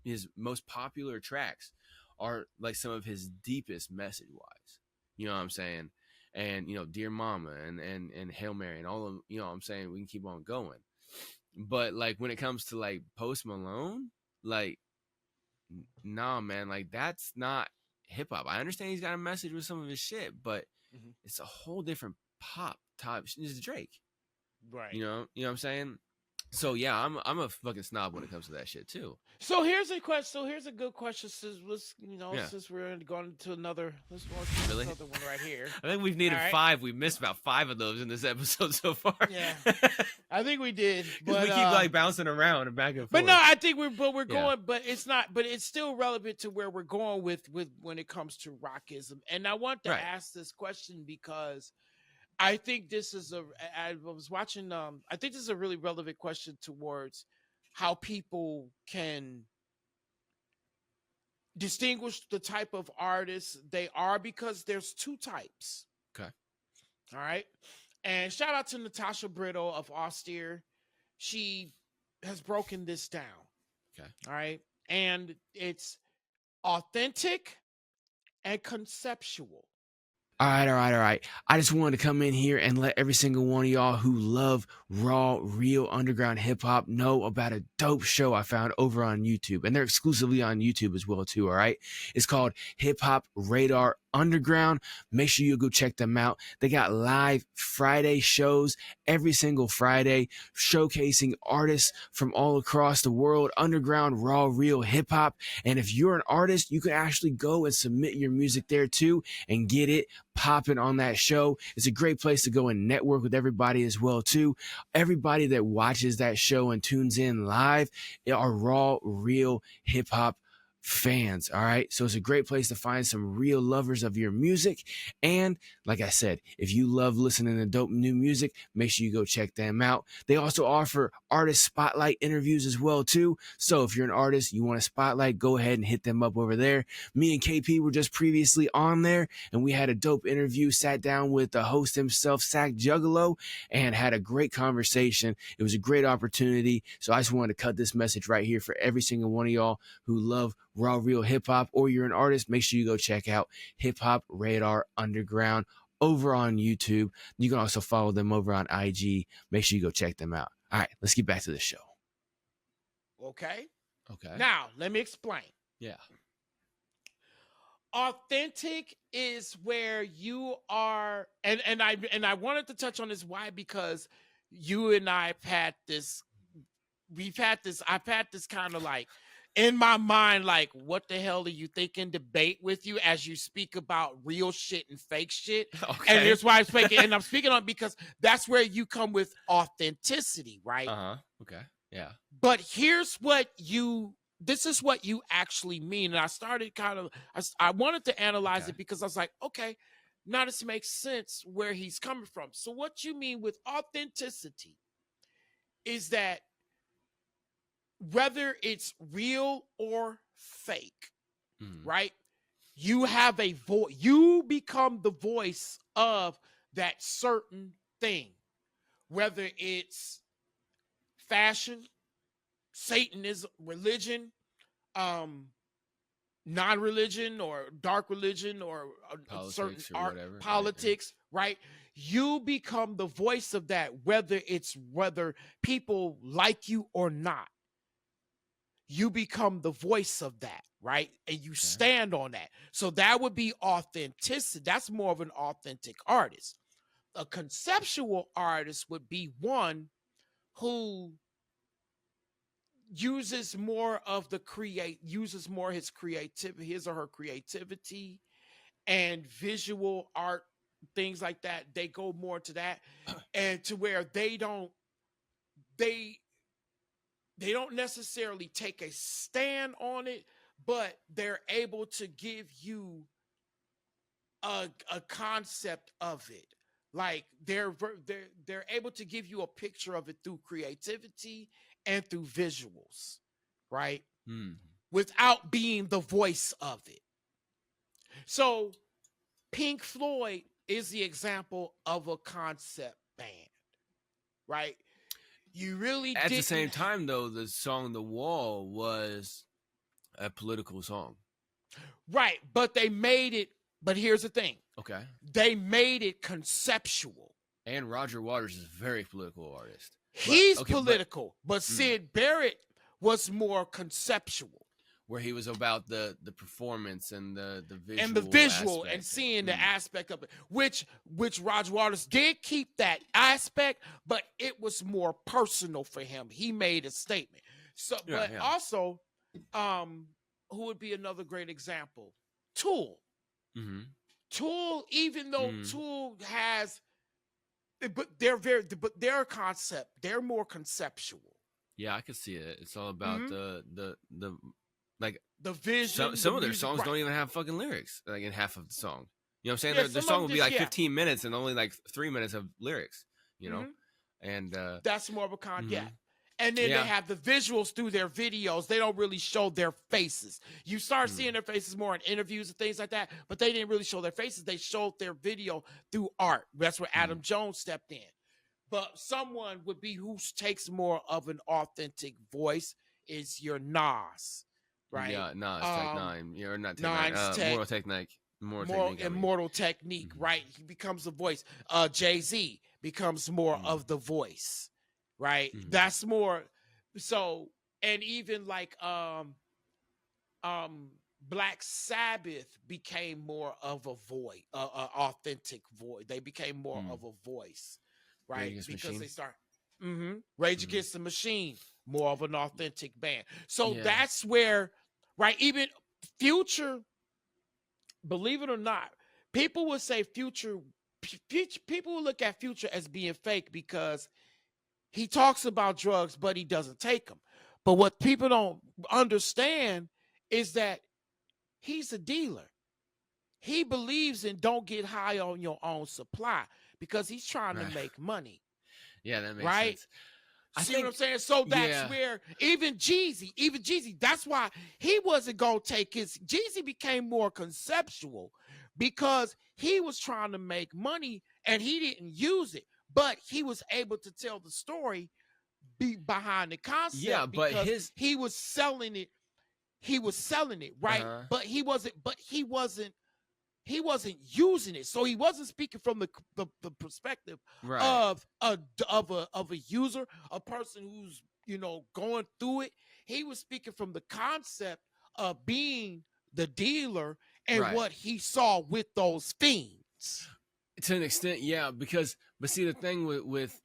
his most popular tracks are like some of his deepest message wise. You know what I'm saying? And you know, Dear Mama and Hail Mary and all of, you know what I'm saying, we can keep on going. But like when it comes to like Post Malone, like nah, man, like that's not hip hop. I understand he's got a message with some of his shit, but it's a whole different pop type. It's Drake. right? You know what I'm saying? So yeah, I'm a fucking snob when it comes to that shit too. So here's a question. So here's a good question. Since Yeah. since we're going to another, let's go to Really? this other one right here. I think we've needed All right. 5. We missed about 5 of those in this episode so far. Yeah. I think we did, Because but we keep like bouncing around and back and forth. But no, I think we're Yeah. going, but it's not, but it's still relevant to where we're going with when it comes to rockism. And I want to Right. ask this question because I think this is I was watching I think this is a really relevant question towards how people can distinguish the type of artists they are, because there's two types. Okay. All right. And shout out to Natasha Brittle of Austere. She has broken this down. Okay. All right. And it's authentic and conceptual. All right. I just wanted to come in here and let every single one of y'all who love raw, real underground hip hop know about a dope show I found over on YouTube. And they're exclusively on YouTube as well, too. All right. It's called Hip Hop Radar Underground. Make sure you go check them out. They got live Friday shows every single Friday, showcasing artists from all across the world, underground, raw, real hip hop. And if you're an artist, you can actually go and submit your music there too and get it popping on that show. It's a great place to go and network with everybody as well too. Everybody that watches that show and tunes in live are raw, real hip hop fans. All right. So it's a great place to find some real lovers of your music. And like I said, if you love listening to dope new music, make sure you go check them out. They also offer artist spotlight interviews as well too. So if you're an artist, you want a spotlight, go ahead and hit them up over there. Me and KP were just previously on there and we had a dope interview, sat down with the host himself, Sack Juggalo, and had a great conversation. It was a great opportunity. So I just wanted to cut this message right here for every single one of y'all who love raw, real hip hop, or you're an artist. Make sure you go check out Hip Hop Radar Underground over on YouTube. You can also follow them over on IG. Make sure you go check them out. All right, let's get back to the show. Okay. Okay. Now, let me explain. Yeah. Authentic is where you are, and I wanted to touch on this. Why? Because you and I have had this. I've had this kind of like in my mind, like, what the hell are you thinking? Debate with you as you speak about real shit and fake shit. Okay. And here's why I'm speaking, and I'm speaking on because that's where you come with authenticity, right? Okay. Yeah. But this is what you actually mean. And I started I wanted to analyze it because I was like, okay, now this makes sense where he's coming from. So what you mean with authenticity is that whether it's real or fake, right? You have a voice. You become the voice of that certain thing, whether it's fashion, Satanism, religion, non-religion or dark religion or a certain art, whatever, politics, right? You become the voice of that, whether people like you or not. You become the voice of that, right? And you stand on that. So that would be authenticity. That's more of an authentic artist. A conceptual artist would be one who uses more his or her creativity and visual art, things like that. They go more to that, and to where they don't necessarily take a stand on it, but they're able to give you a concept of it. Like they're able to give you a picture of it through creativity and through visuals, right? Without being the voice of it. So Pink Floyd is the example of a concept band, right? You really at the same time, though, the song "The Wall" was a political song, right? But they made it. But here's the thing. Okay. They made it conceptual. And Roger Waters is a very political artist. He's political, but Syd Barrett was more conceptual, where he was about the performance and the visual and the visual aspect. And seeing the aspect of it, which Roger Waters did keep that aspect, but it was more personal for him. He made a statement. So, also, who would be another great example? Tool. Tool, even though Tool has, but their concept, they're more conceptual. Yeah, I could see it. It's all about the like the vision. Some of their songs don't even have fucking lyrics, like in half of the song. You know what I'm saying? Their song will be like 15 minutes and only like 3 minutes of lyrics, you know? And that's more of a And then they have the visuals through their videos. They don't really show their faces. You start seeing their faces more in interviews and things like that, but they didn't really show their faces. They showed their video through art. That's where Adam Jones stepped in. But someone would be who takes more of an authentic voice is your Nas, right? Yeah, Nas, Tech Nine. You're not Tech Nine's Nine. Moral Technique. Immortal Technique, right? He becomes the voice. Jay-Z becomes more of the voice, right? That's more so. And even like Black Sabbath became more of a voice, authentic voice. They became more of a voice, right? Because they start Rage Against the Machine, more of an authentic band. So that's where, right? Even Future, believe it or not, people would say Future. People will look at Future as being fake because he talks about drugs, but he doesn't take them. But what people don't understand is that he's a dealer. He believes in don't get high on your own supply because he's trying to make money. Yeah, that makes sense. See what I'm saying? So that's where even Jeezy, that's why he wasn't going to take his, Jeezy became more conceptual because he was trying to make money and he didn't use it, but he was able to tell the story behind the concept. Yeah, but he was selling it. He was selling it, right? But he wasn't using it. So he wasn't speaking from the perspective of a user, a person who's, going through it. He was speaking from the concept of being the dealer and what he saw with those fiends. To an extent, yeah, but see, the thing with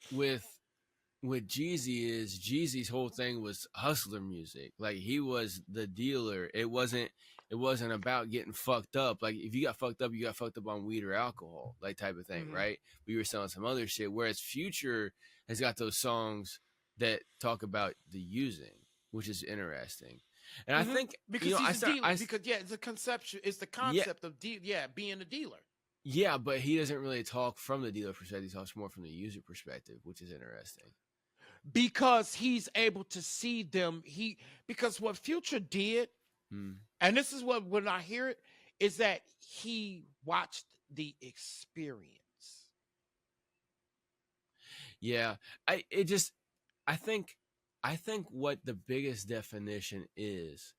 Jeezy is Jeezy's whole thing was hustler music. Like, he was the dealer. It wasn't about getting fucked up. Like, if you got fucked up, you got fucked up on weed or alcohol, like, type of thing, right? We were selling some other shit. Whereas Future has got those songs that talk about the using, which is interesting. And I think because he's a dealer. It's a conception. It's the concept of being a dealer. Yeah, but he doesn't really talk from the dealer perspective. He talks more from the user perspective, which is interesting. Because he's able to see them. Because what Future did, and this is what when I hear it, is that he watched the experience. Yeah, I think what the biggest definition is,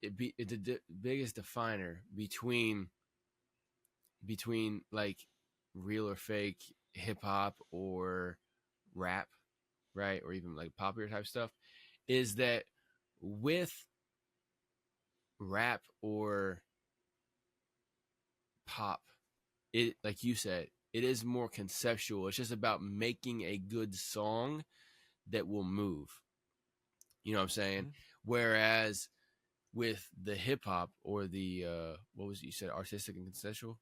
the biggest definer between like real or fake hip hop or rap, right, or even like popular type stuff, is that with rap or pop, it, like you said, it is more conceptual. It's just about making a good song that will move. You know what I'm saying? Whereas with the hip hop or the what was it you said, artistic and conceptual?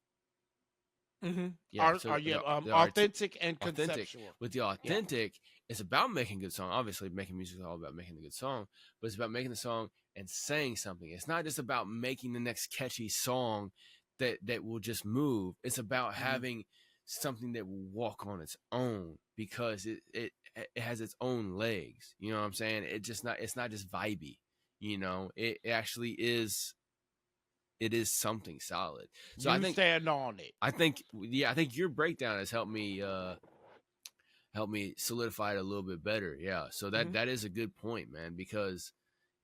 Authentic and conceptual. With the authentic, it's about making a good song. Obviously, making music is all about making a good song, but it's about making the song and saying something. It's not just about making the next catchy song that will just move. It's about having something that will walk on its own because it has its own legs. You know what I'm saying? It's not just vibey. It actually is. It is something solid. So I think stand on it. I think your breakdown has helped me solidify it a little bit better. Yeah. So that is a good point, man, because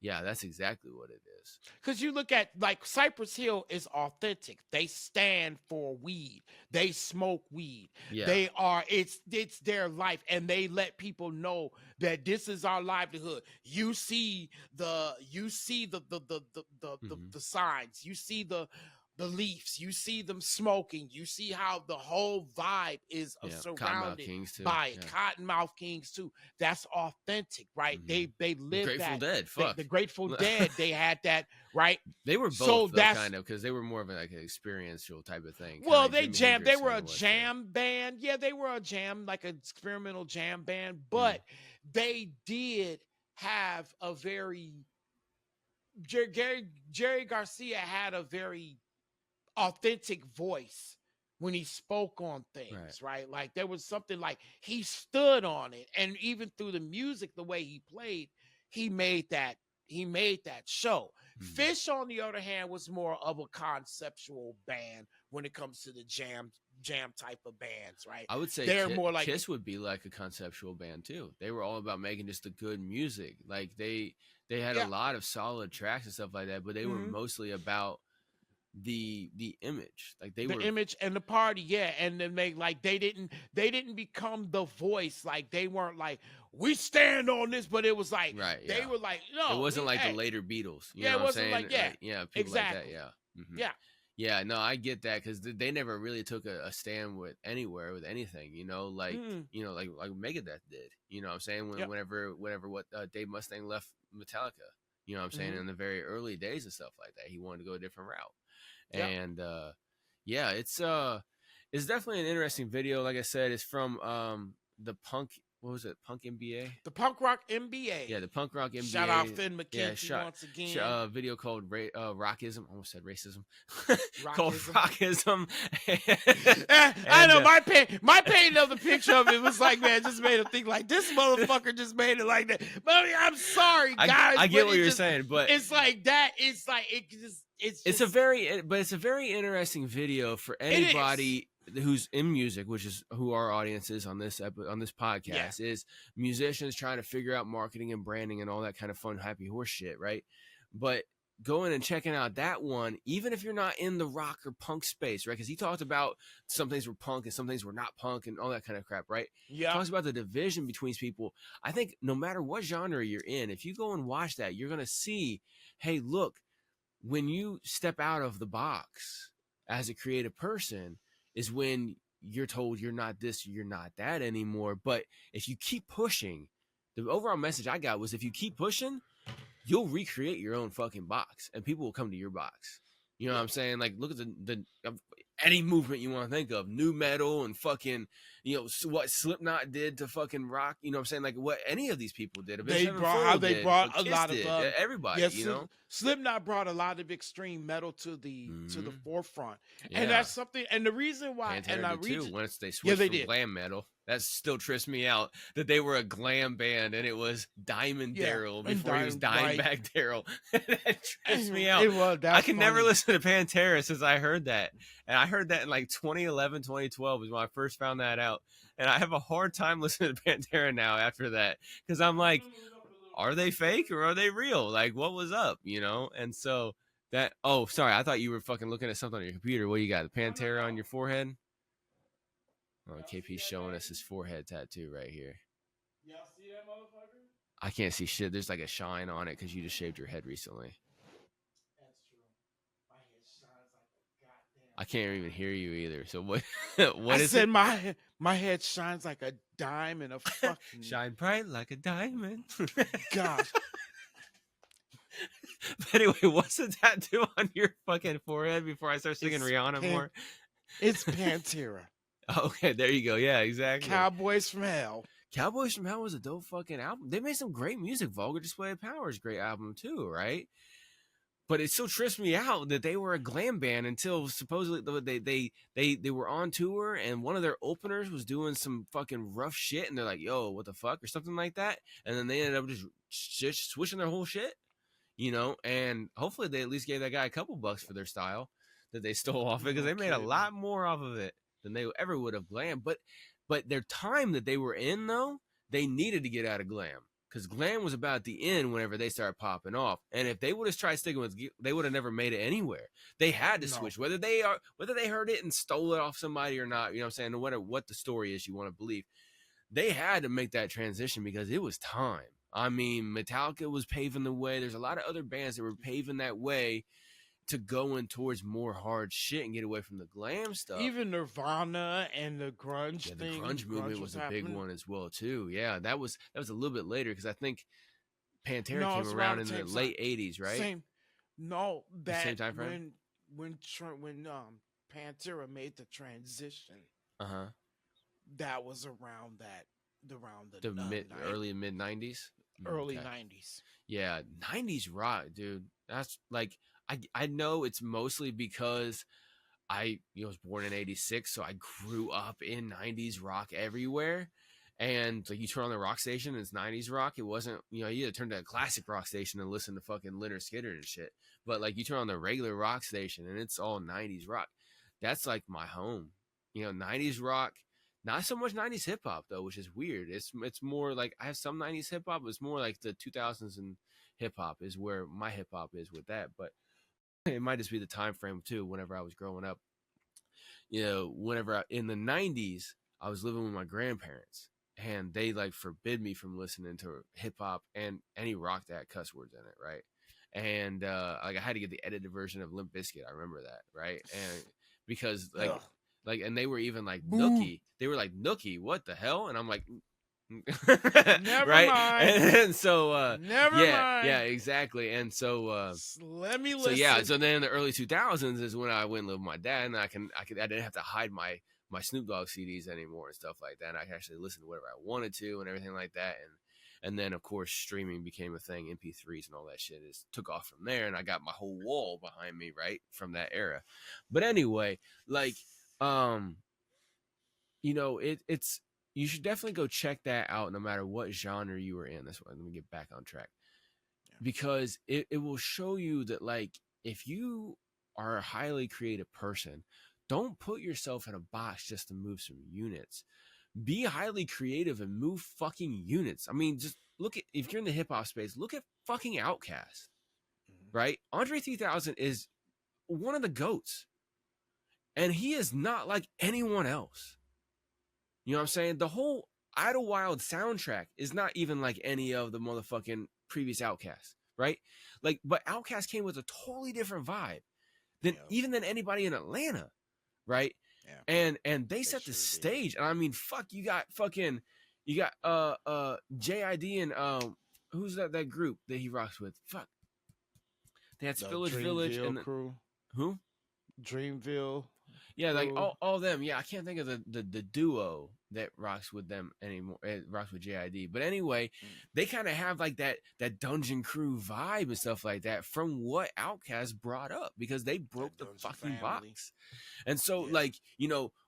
that's exactly what it is. Because you look at, like, Cypress Hill is authentic. They stand for weed. They smoke weed. Yeah. They are, it's their life, and they let people know that this is our livelihood. You see the signs. You see the leaves. You see them smoking. You see how the whole vibe is surrounded by it. Cottonmouth Kings too. That's authentic, right? They live Grateful that. Dead. Fuck. The Grateful Dead. They had that, right? They were both kind of, because they were more of an experiential type of thing. Well, they jammed. They were a jam band. Yeah, they were a jam, like an experimental jam band. But they did have a very Jerry Garcia had a very authentic voice when he spoke on things, right? Like there was something like he stood on it, and even through the music, the way he played, he made that show. Fish, on the other hand, was more of a conceptual band when it comes to the jam type of bands, right? I would say they're more like Kiss would be like a conceptual band too. They were all about making just the good music. Like they had a lot of solid tracks and stuff like that, but they were mostly about the image. Like the image and the party, yeah. And then they didn't become the voice. Like they weren't like, we stand on this, but it was like they were like, no, it wasn't like the later Beatles. You know it what wasn't I'm saying? like people exactly. like that. Yeah. Yeah. Yeah, no, I get that because they never really took a stand with anywhere with anything, like like Megadeth did. You know what I'm saying? Whenever what Dave Mustaine left Metallica, you know what I'm saying, in the very early days and stuff like that, he wanted to go a different route. And yeah, it's definitely an interesting video. Like I said, it's from the Punk. What was it? Punk MBA? The Punk Rock MBA. Yeah, the Punk Rock MBA. Shout out Finn McKenzie once again. Video called Rockism. I almost said racism. Rockism. Called Rockism. I know my painting of the picture of it was like, man, just made him think like this motherfucker just made it like that. But I mean, I'm sorry, guys. I get what you're saying, but it's like that. It's like it's a very interesting video for anybody who's in music, which is who our audience is on this podcast, is musicians trying to figure out marketing and branding and all that kind of fun, happy horse shit, right? But going and checking out that one, even if you're not in the rock or punk space, right? Because he talked about some things were punk and some things were not punk and all that kind of crap, right? Yeah. He talks about the division between people. I think no matter what genre you're in, if you go and watch that, you're gonna see, hey, look, when you step out of the box as a creative person is when you're told you're not this, you're not that anymore. But if you keep pushing, the overall message I got was if you keep pushing, you'll recreate your own fucking box and people will come to your box. You know what I'm saying? Like, look at the any movement you want to think of, new metal and fucking, what Slipknot did to fucking rock. You know what I'm saying? Like what any of these people did. They brought a lot of everybody. Yeah, Slipknot brought a lot of extreme metal to the forefront, and that's something. And the reason why, once they switched from glam metal, that still trips me out that they were a glam band and it was Diamond Daryl before he was Dimebag Daryl. That trips me out. I can never listen to Pantera since I heard that. And I heard that in like 2011, 2012 was when I first found that out. And I have a hard time listening to Pantera now after that. Because I'm like, are they fake or are they real? Like, what was up, And so that, oh, sorry. I thought you were fucking looking at something on your computer. What do you got? The Pantera on your forehead? Oh, KP's showing us his forehead tattoo right here. Y'all see that motherfucker? I can't see shit. There's like a shine on it because you just shaved your head recently. That's true. My head shines like a goddamn. I can't even hear you either. So what? I said my head shines like a dime in a fucking shine bright like a diamond. Gosh. But anyway, what's the tattoo on your fucking forehead before I start singing Rihanna more? It's Pantera. Okay, there you go. Yeah, exactly. Cowboys from Hell. Cowboys from Hell was a dope fucking album. They made some great music. Vulgar Display of Power is a great album too, right? But it still trips me out that they were a glam band until supposedly they were on tour and one of their openers was doing some fucking rough shit and they're like, yo, what the fuck? Or something like that. And then they ended up just switching their whole shit, and hopefully they at least gave that guy a couple bucks for their style that they stole off it because they made a lot more off of it than they ever would have glam. But their time that they were in, though, they needed to get out of glam because glam was about the end whenever they started popping off. And if they would have tried sticking with, they would have never made it anywhere. They had to switch, whether they heard it and stole it off somebody or not. You know what I'm saying? No matter what the story is, you want to believe, they had to make that transition because it was time. I mean, Metallica was paving the way. There's a lot of other bands that were paving that way to going towards more hard shit and get away from the glam stuff. Even Nirvana and the grunge thing. The grunge movement was a big one as well too. Yeah, that was a little bit later because I think Pantera came around in the late 80s, right? Same time frame? When Pantera made the transition. That was around the early and mid 90s. Early 90s. Yeah, 90s rock, dude. That's like I know it's mostly because I was born in 86, so I grew up in 90s rock everywhere. And like you turn on the rock station and it's 90s rock. It wasn't, you either turn to a classic rock station and listen to fucking Lynyrd Skynyrd and shit. But like you turn on the regular rock station and it's all 90s rock. That's like my home. 90s rock, not so much 90s hip hop though, which is weird. It's more like I have some 90s hip hop, but it's more like the 2000s and hip hop is where my hip hop is with that. But it might just be the time frame too. Whenever I was growing up, in the 90s, I was living with my grandparents and they like forbid me from listening to hip hop and any rock that had cuss words in it. Right. And like I had to get the edited version of Limp Bizkit. I remember that. Right. And because and they were even like Nookie. They were like, Nookie, what the hell? And I'm like, never right? mind. And so never mind. Yeah, exactly. And so let me listen. So yeah, so then in the early 2000s is when I went and lived with my dad, and I didn't have to hide my Snoop Dogg CDs anymore and stuff like that. And I could actually listen to whatever I wanted to and everything like that. And then of course streaming became a thing, MP3s and all that shit took off from there, and I got my whole wall behind me right from that era. But anyway, like it's you should definitely go check that out no matter what genre you were in. That's why let me get back on track. Because it will show you that like if you are a highly creative person, don't put yourself in a box just to move some units. Be highly creative and move fucking units. I mean, just look at, if you're in the hip hop space, look at fucking Outkast, right? Andre 3000 is one of the GOATs, and he is not like anyone else. You know what I'm saying? The whole Idlewild soundtrack is not even like any of the motherfucking previous Outkast, right? Like, but Outkast came with a totally different vibe than anybody in Atlanta, right? Yeah. And they set the stage. Did. And I mean, fuck, you got JID and who's that group that he rocks with? Fuck. They had Spillage Village and crew. Who? Dreamville. Yeah, like all them. Yeah, I can't think of the duo that rocks with them anymore. It rocks with JID. But anyway, they kind of have like that Dungeon Crew vibe and stuff like that from what Outkast brought up, because they broke the fucking box. And so like,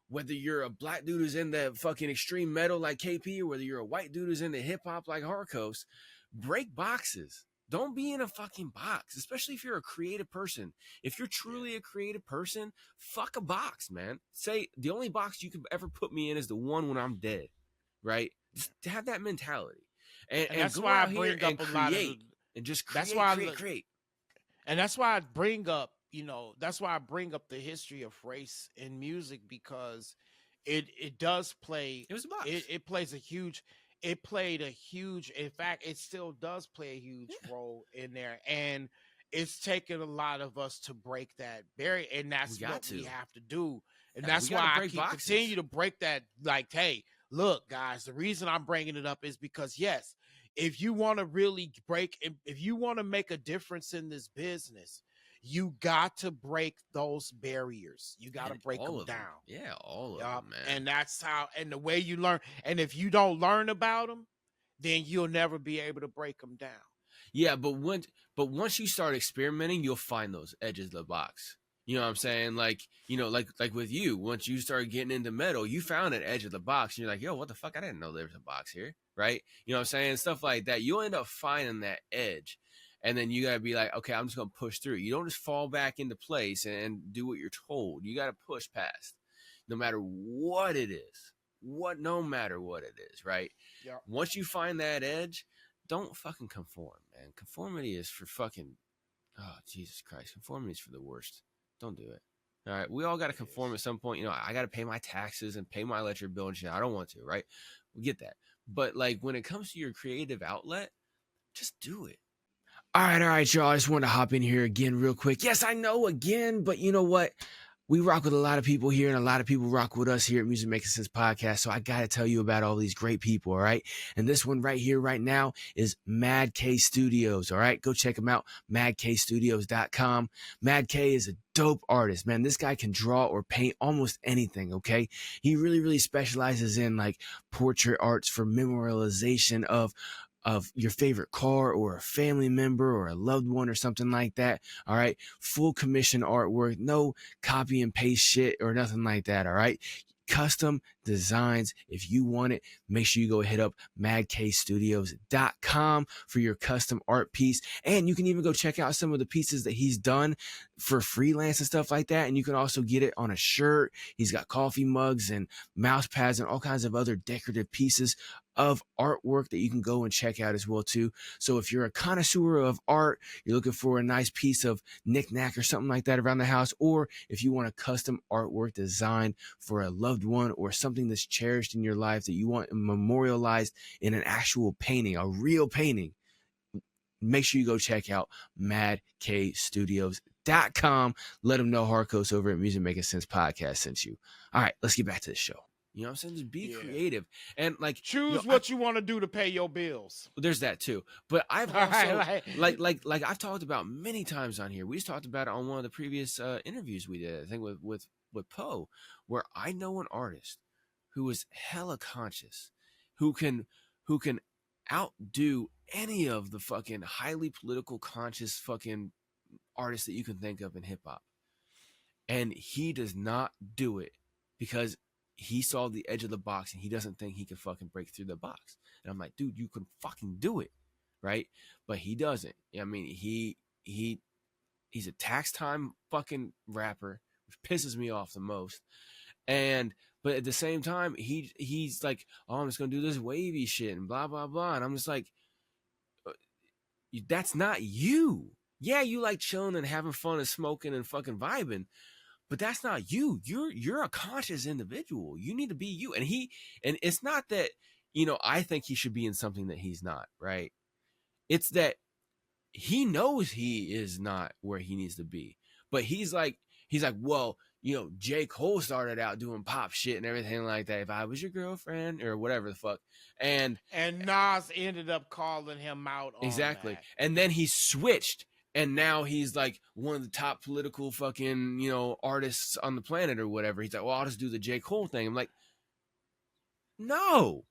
whether you're a black dude who's in the fucking extreme metal like KP, or whether you're a white dude who's in the hip hop like Harkos, break boxes. Don't be in a fucking box, especially if you're a creative person. If you're truly a creative person, fuck a box, man. Say the only box you could ever put me in is the one when I'm dead, right? Just have that mentality. And that's why I bring up a lot of and just create, that's why create. And that's why I bring up, that's why I bring up the history of race in music, because it does play. It was a box. It plays a huge. It played a huge, in fact, it still does play a huge role in there. And it's taken a lot of us to break that barrier. And that's what we have to do. And that's why I continue to break that. Like, hey, look, guys, the reason I'm bringing it up is because, yes, if you want to really if you want to make a difference in this business, you got to break those barriers. You got to break them down. Yeah, all of them, man. And that's how, and the way you learn. And if you don't learn about them, then you'll never be able to break them down. Yeah, but once you start experimenting, you'll find those edges of the box. You know what I'm saying? Like, like with you, once you start getting into metal, you found an edge of the box. And you're like, yo, what the fuck? I didn't know there was a box here, right? You know what I'm saying? Stuff like that. You'll end up finding that edge. And then you got to be like, okay, I'm just going to push through. You don't just fall back into place and do what you're told. You got to push past no matter what it is. No matter what it is, right? Yeah. Once you find that edge, don't fucking conform, man. Conformity is for fucking, oh, Jesus Christ. Conformity is for the worst. Don't do it. All right. We all got to conform at some point. I got to pay my taxes and pay my electric bill and shit. I don't want to, right? We get that. But like when it comes to your creative outlet, just do it. All right, y'all. I just want to hop in here again real quick. Yes, I know again, but you know what? We rock with a lot of people here, and a lot of people rock with us here at Music Making Sense Podcast. So I got to tell you about all these great people, all right? And this one right here, right now, is Mad K Studios, all right? Go check them out, madkstudios.com. Mad K is a dope artist, man. This guy can draw or paint almost anything, okay? He really, really specializes in, like, portrait arts for memorialization of of your favorite car or a family member or a loved one or something like that. All right. Full commission artwork, no copy and paste shit or nothing like that. All right. Custom designs. If you want it, make sure you go hit up madkstudios.com for your custom art piece. And you can even go check out some of the pieces that he's done for freelance and stuff like that. And you can also get it on a shirt. He's got coffee mugs and mouse pads and all kinds of other decorative pieces of artwork that you can go and check out as well too. So if you're a connoisseur of art, you're looking for a nice piece of knickknack or something like that around the house, or if you want a custom artwork design for a loved one or something that's cherished in your life that you want memorialized in an actual painting, a real painting, make sure you go check out madkstudios.com. Let them know Harkos over at Music Making Sense Podcast sent you. All right, let's get back to the show. You know what I'm saying? Just be creative and like choose what you want to do to pay your bills. There's that too. But I've also like I've talked about many times on here. We just talked about it on one of the previous interviews we did, I think with Poe, where I know an artist who is hella conscious, who can outdo any of the fucking highly political conscious fucking artists that you can think of in hip hop. And he does not do it because he saw the edge of the box and he doesn't think he can fucking break through the box. And I'm like, dude, you can fucking do it. Right. But he doesn't. I mean, he's a tax time fucking rapper, which pisses me off the most. But at the same time, he's like, oh, I'm just going to do this wavy shit and blah, blah, blah. And I'm just like, that's not you. Yeah. You like chilling and having fun and smoking and fucking vibing. But that's not you. You're a conscious individual. You need to be you. And it's not that, I think he should be in something that he's not, right? It's that he knows he is not where he needs to be. But he's like, well, J. Cole started out doing pop shit and everything like that. If I was your girlfriend or whatever the fuck. And Nas ended up calling him out on exactly. that. And then he switched. And now he's like one of the top political fucking, artists on the planet or whatever. He's like, well, I'll just do the J. Cole thing. I'm like, no,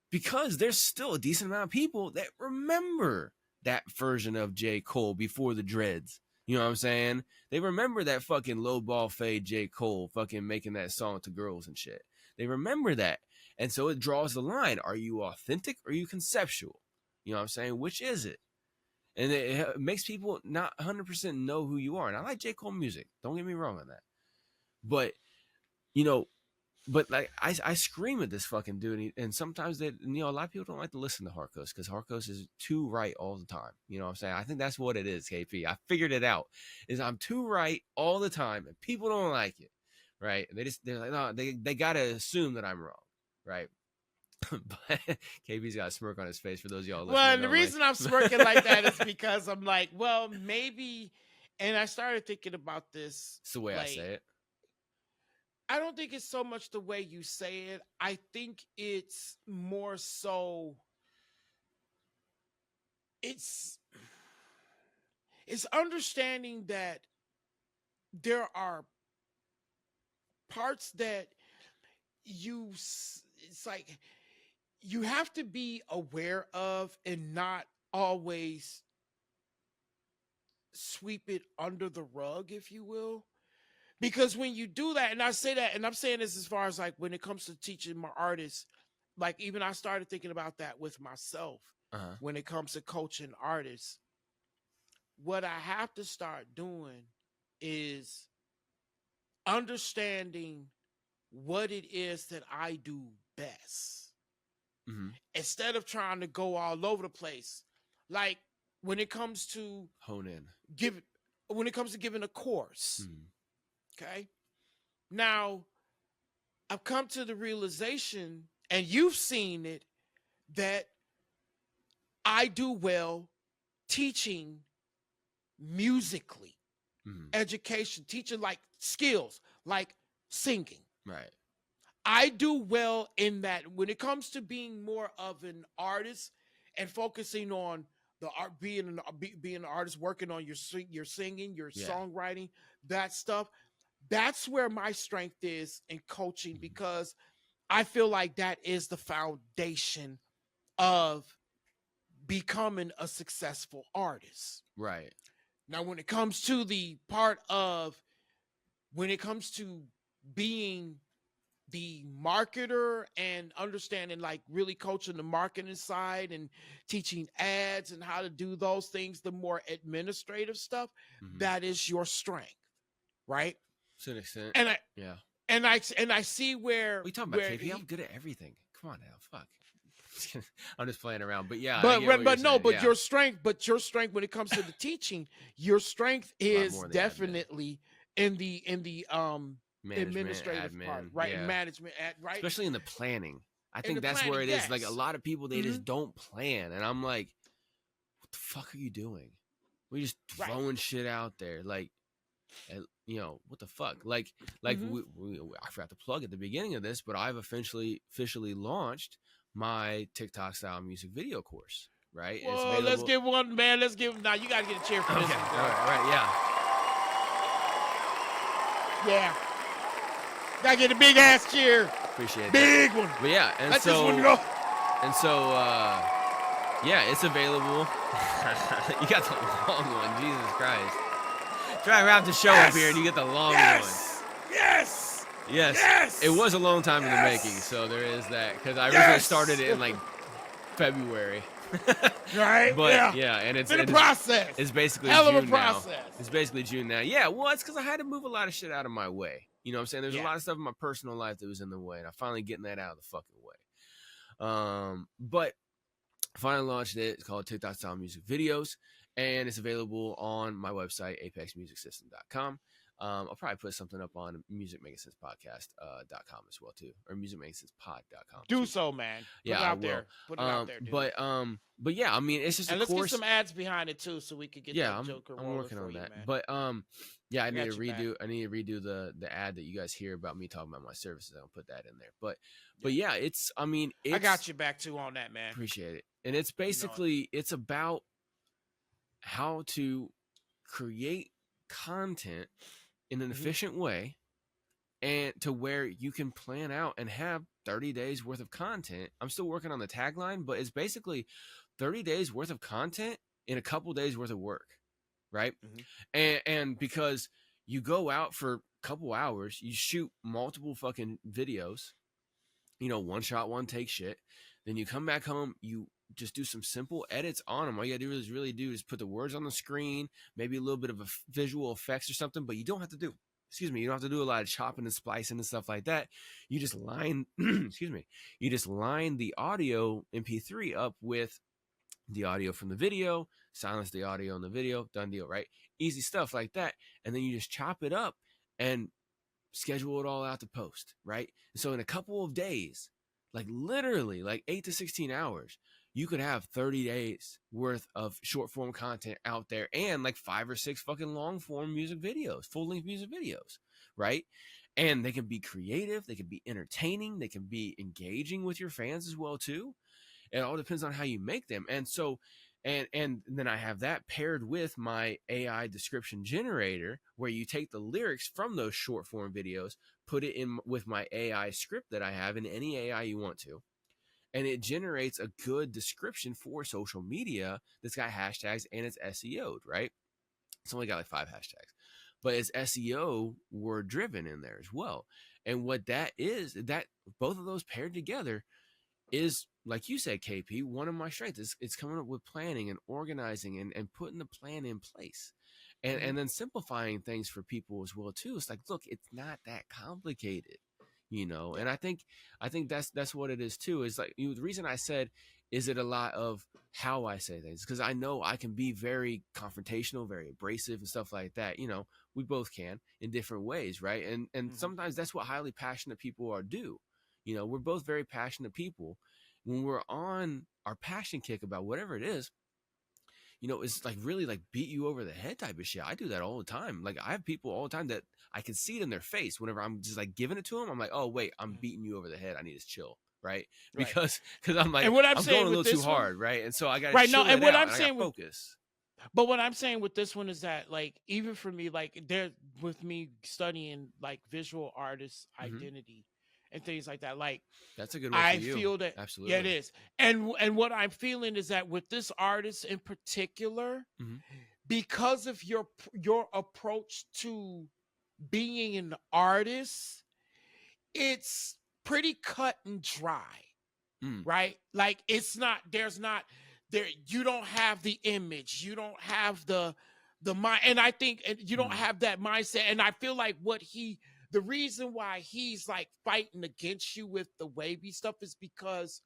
because there's still a decent amount of people that remember that version of J. Cole before the dreads. You know what I'm saying? They remember that fucking low ball fade J. Cole fucking making that song to girls and shit. They remember that. And so it draws the line. Are you authentic or are you conceptual? You know what I'm saying? Which is it? And it makes people not 100% know who you are. And I like J. Cole music. Don't get me wrong on that. But, like I scream at this fucking dude. And sometimes a lot of people don't like to listen to Harkos because Harkos is too right all the time. You know what I'm saying? I think that's what it is, KP. I figured it out. Is I'm too right all the time and people don't like it. Right? And they're like, no, they got to assume that I'm wrong. Right? But KB's got a smirk on his face for those of y'all listening. Well, and the reason I'm smirking like that is because I'm like, well, maybe, and I started thinking about this. It's the way I say it. I don't think it's so much the way you say it. I think it's more so it's understanding that there are parts that it's like you have to be aware of and not always sweep it under the rug, if you will. Because when you do that, and I say that, and I'm saying this as far as like when it comes to teaching my artists, like even I started thinking about that with myself when it comes to coaching artists. What I have to start doing is understanding what it is that I do best. Mm-hmm. Instead of trying to go all over the place. Like when it comes to when it comes to giving a course. Okay. Now I've come to the realization, and you've seen it, that I do well teaching musically, education, teaching like skills, like singing. Right. I do well in that when it comes to being more of an artist and focusing on the art, being an artist, working on your singing, your songwriting, that stuff. That's where my strength is in coaching, because I feel like that is the foundation of becoming a successful artist. Right. Now, when it comes to the part of when it comes to being the marketer and understanding, like really coaching the marketing side and teaching ads and how to do those things, the more administrative stuff, that is your strength, right? To an extent. And I Yeah. and I see where What are you talking about, where KP? I'm good at everything. Come on now. Fuck. I'm just playing around. But yeah. but yeah. your strength when it comes to the teaching, your strength is more in the definitely in the management, administrative admin, part, right? yeah. And management, right? Especially in the planning. I In think the that's planning, where it is. yes. Like a lot of people, they just don't plan. And I'm like, what the fuck are you doing? We're just throwing shit out there. Like, you know, what the fuck? Like I forgot to plug at the beginning of this, but I've officially launched my TikTok style music video course. Right? Well, let's give one, man. Let's give now. You got to get a chair for this one. All right, yeah. Yeah. Gotta get a big ass chair. Appreciate big one. But yeah, and Let so this one go. And so yeah, it's available. You got the long one, Jesus Christ. Try to wrap the show up here and you get the long one. Yes. It was a long time in the making, so there is that. Because I originally started it in like February. Right? But yeah, and it's been a process. It's basically hell of a June process. now. It's basically June now. Yeah, well, it's because I had to move a lot of shit out of my way. You know what I'm saying? There's a lot of stuff in my personal life that was in the way, and I'm finally getting that out of the fucking way. But I finally launched it. It's called TikTok Style Music Videos, and it's available on my website, apexmusicsystem.com. I'll probably put something up on musicmakingsense.podcast.com as well too, or musicmakingsense.pod.com. Do so, man. Put it out there. Put it out there, dude. But yeah, I mean, it's just and a let's course. get some ads behind it too, so we could get that Joker rolling. I'm working on that. Man. But yeah, I need to redo. Back. I need to redo the ad that you guys hear about me talking about my services. I'll put that in there. But yeah, it's. I mean, I got you back too on that, man. Appreciate it. And it's basically it's about how to create content in an efficient way, and to where you can plan out and have 30 days worth of content. I'm still working on the tagline, but it's basically 30 days worth of content in a couple days worth of work, right? And because you go out for a couple hours, you shoot multiple fucking videos, you know, one shot, one take shit. Then you come back home, you just do some simple edits on them. All you gotta do is put the words on the screen, maybe a little bit of a visual effects or something, but you don't have to do a lot of chopping and splicing and stuff like that. You just line, you just line the audio MP3 up with the audio from the video, silence the audio in the video, done deal, right? Easy stuff like that. And then you just chop it up and schedule it all out to post, right? And so in a couple of days, like literally like 8 to 16 hours, you could have 30 days worth of short form content out there and like 5 or 6 fucking long form music videos, full length music videos, right? And they can be creative, they can be entertaining, they can be engaging with your fans as well too. It all depends on how you make them. And so, and then I have that paired with my AI description generator, where you take the lyrics from those short form videos, put it in with my AI script that I have in any AI you want to. And it generates a good description for social media that's got hashtags and it's SEO'd, right? It's only got like 5 hashtags, but it's SEO word driven in there as well. And what that is, that both of those paired together is, like you said, KP, one of my strengths. It's coming up with planning and organizing and putting the plan in place. And then simplifying things for people as well too. It's like, look, it's not that complicated. You know, and I think that's what it is too. Is like, the reason I said, is it a lot of how I say things? Because I know I can be very confrontational, very abrasive and stuff like that. You know, we both can in different ways, right? And sometimes that's what highly passionate people are do. You know, we're both very passionate people. When we're on our passion kick about whatever it is, you know, it's like really like beat you over the head type of shit. I do that all the time. Like I have people all the time that I can see it in their face whenever I'm just like giving it to them. I'm like, oh wait, I'm beating you over the head. I need to chill, right? Because I'm like, and what I'm going a little too hard, right? And so I got to chill it out, I'm saying focus. But what I'm saying with this one is that, like, even for me, like, there with me studying like visual artist identity and things like that. Like, That's a good way I for you. feel that, Absolutely. yeah, it is. And what I'm feeling is that with this artist in particular, Mhm. because of your approach to being an artist, it's pretty cut and dry, Mm. right? Like, it's not, there's not there, you don't have the image, you don't have the mind, and I think you don't have that mindset. And I feel like the reason why he's like fighting against you with the wavy stuff is because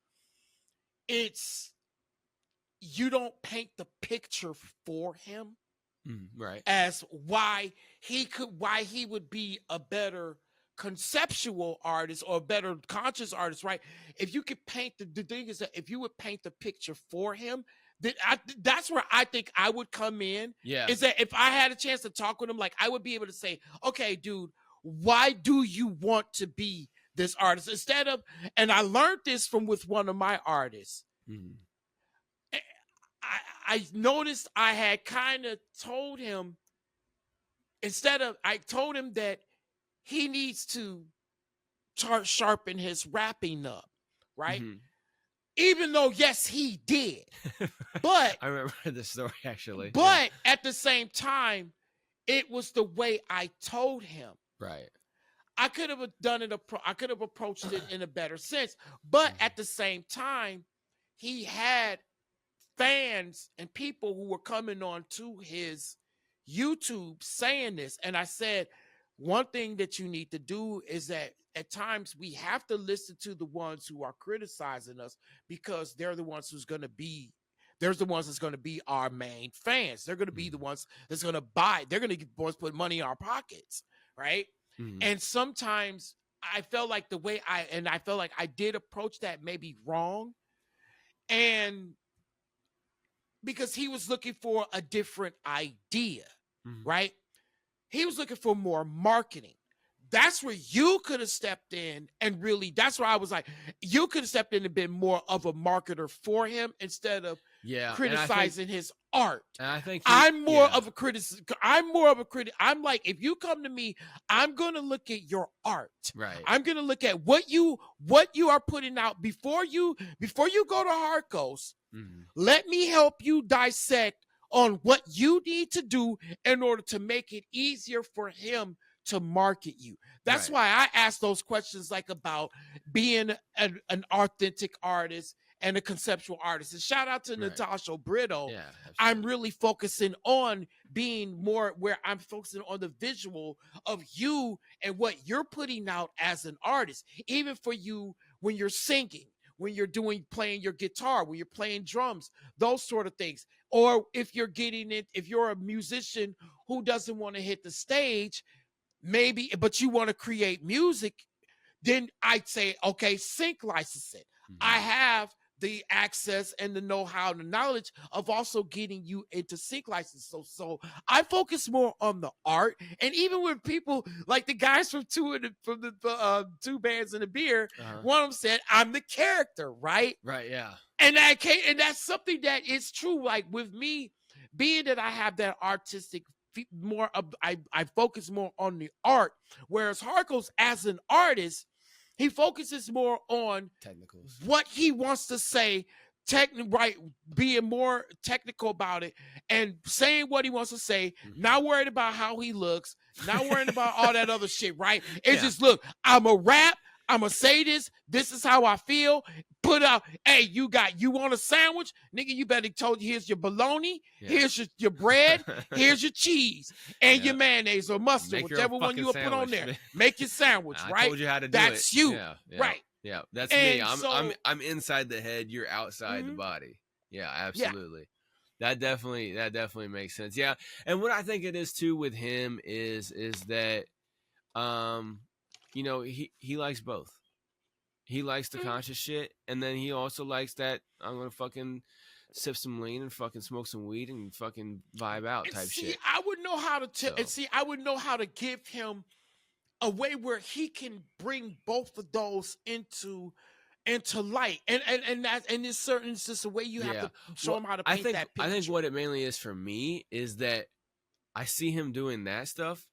it's, you don't paint the picture for him Right. as why he would be a better conceptual artist or a better conscious artist, right? If you could paint the thing is that if you would paint the picture for him, then that's where I think I would come in. Yeah. Is that if I had a chance to talk with him, like, I would be able to say, okay, dude, why do you want to be this artist? Instead of, and I learned this with one of my artists. I noticed I had kind of told him, I told him that he needs to sharpen his rapping up, right? Even though, yes, he did. But I remember the story, actually. But at the same time, it was the way I told him. Right. I could have done it. I could have approached it in a better sense. But at the same time, he had fans and people who were coming on to his YouTube saying this. And I said, one thing that you need to do is that at times we have to listen to the ones who are criticizing us, because they're the ones that's going to be our main fans. They're going to be the ones that's going to buy. They're going to put money in our pockets, right? And sometimes I felt like I felt like I did approach that maybe wrong. And because he was looking for a different idea, right? He was looking for more marketing. That's where you could have stepped in and really, that's where I was like, you could have stepped in and been more of a marketer for him instead of criticizing his art. And I think I'm more of a critic. I'm like, if you come to me, I'm going to look at your art. Right. I'm going to look at what you are putting out before you go to Harkos. Let me help you dissect on what you need to do in order to make it easier for him to market you. That's why I ask those questions, like about being an authentic artist and a conceptual artist. And shout out to Natasha Brito. Yeah, I'm really focusing on being more where I'm focusing on the visual of you and what you're putting out as an artist, even for you when you're singing, when you're playing your guitar, when you're playing drums, those sort of things. Or if you're if you're a musician who doesn't want to hit the stage, maybe, but you want to create music, then I'd say, okay, sync license it. I have the access and the know-how and the knowledge of also getting you into sync license. So I focus more on the art. And even with people like the guys from the two bands and a beer, one of them said, I'm the character, right? Right, yeah. And that's something that is true. Like with me, being that I have that artistic I focus more on the art, whereas Harkos as an artist, he focuses more on technicals, what he wants to say, being more technical about it and saying what he wants to say, not worried about how he looks, not worried about all that other shit, right? It's just, look, I'm a rap, I'm gonna say this is how I feel. Put out, hey, you want a sandwich? Nigga, you better told you, here's your bologna, here's your bread, here's your cheese, and your mayonnaise or mustard, whichever one you will put on there. Make your sandwich, right? I told you how to do That's it. you, yeah, right? Yeah, that's And me. I'm inside the head, you're outside the body. Yeah, absolutely. That definitely makes sense. Yeah. And what I think it is too with him is that you know, he likes both. He likes the conscious shit, and then he also likes that I'm gonna fucking sip some lean and fucking smoke some weed and fucking vibe out type shit. I would know how to I would know how to give him a way where he can bring both of those into light, and it's just a way you have to show him how to paint that picture. I think what it mainly is for me is that I see him doing that stuff,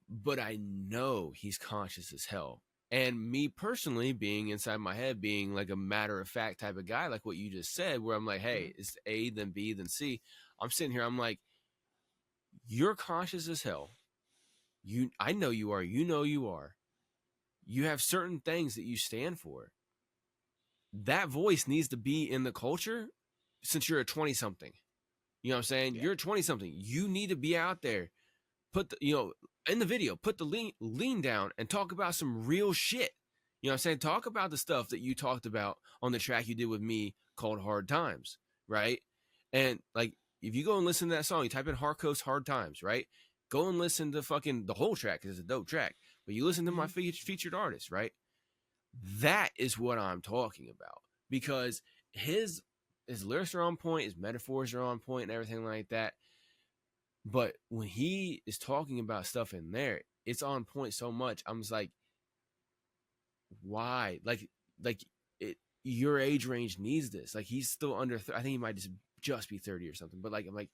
but I know he's conscious as hell. And me personally, being inside my head, being like a matter of fact type of guy, like what you just said, where I'm like, hey, it's A, then B, then C. I'm sitting here, I'm like, you're conscious as hell. I know you are. You know you are. You have certain things that you stand for. That voice needs to be in the culture since you're a 20-something. You know what I'm saying? Yeah. You're a 20-something. You need to be out there. Put the, in the video, put the lean down and talk about some real shit. You know what I'm saying? Talk about the stuff that you talked about on the track you did with me called Hard Times, right? And like, if you go and listen to that song, you type in Harco's Hard Times, right? Go and listen to fucking the whole track because it's a dope track. But you listen to my featured artist, right? That is what I'm talking about, because his lyrics are on point, his metaphors are on point and everything like that. But when he is talking about stuff in there, it's on point so much. I'm just like, why? Like it, your age range needs this. Like, he's still under, I think he might just be 30 or something. But like, I'm like,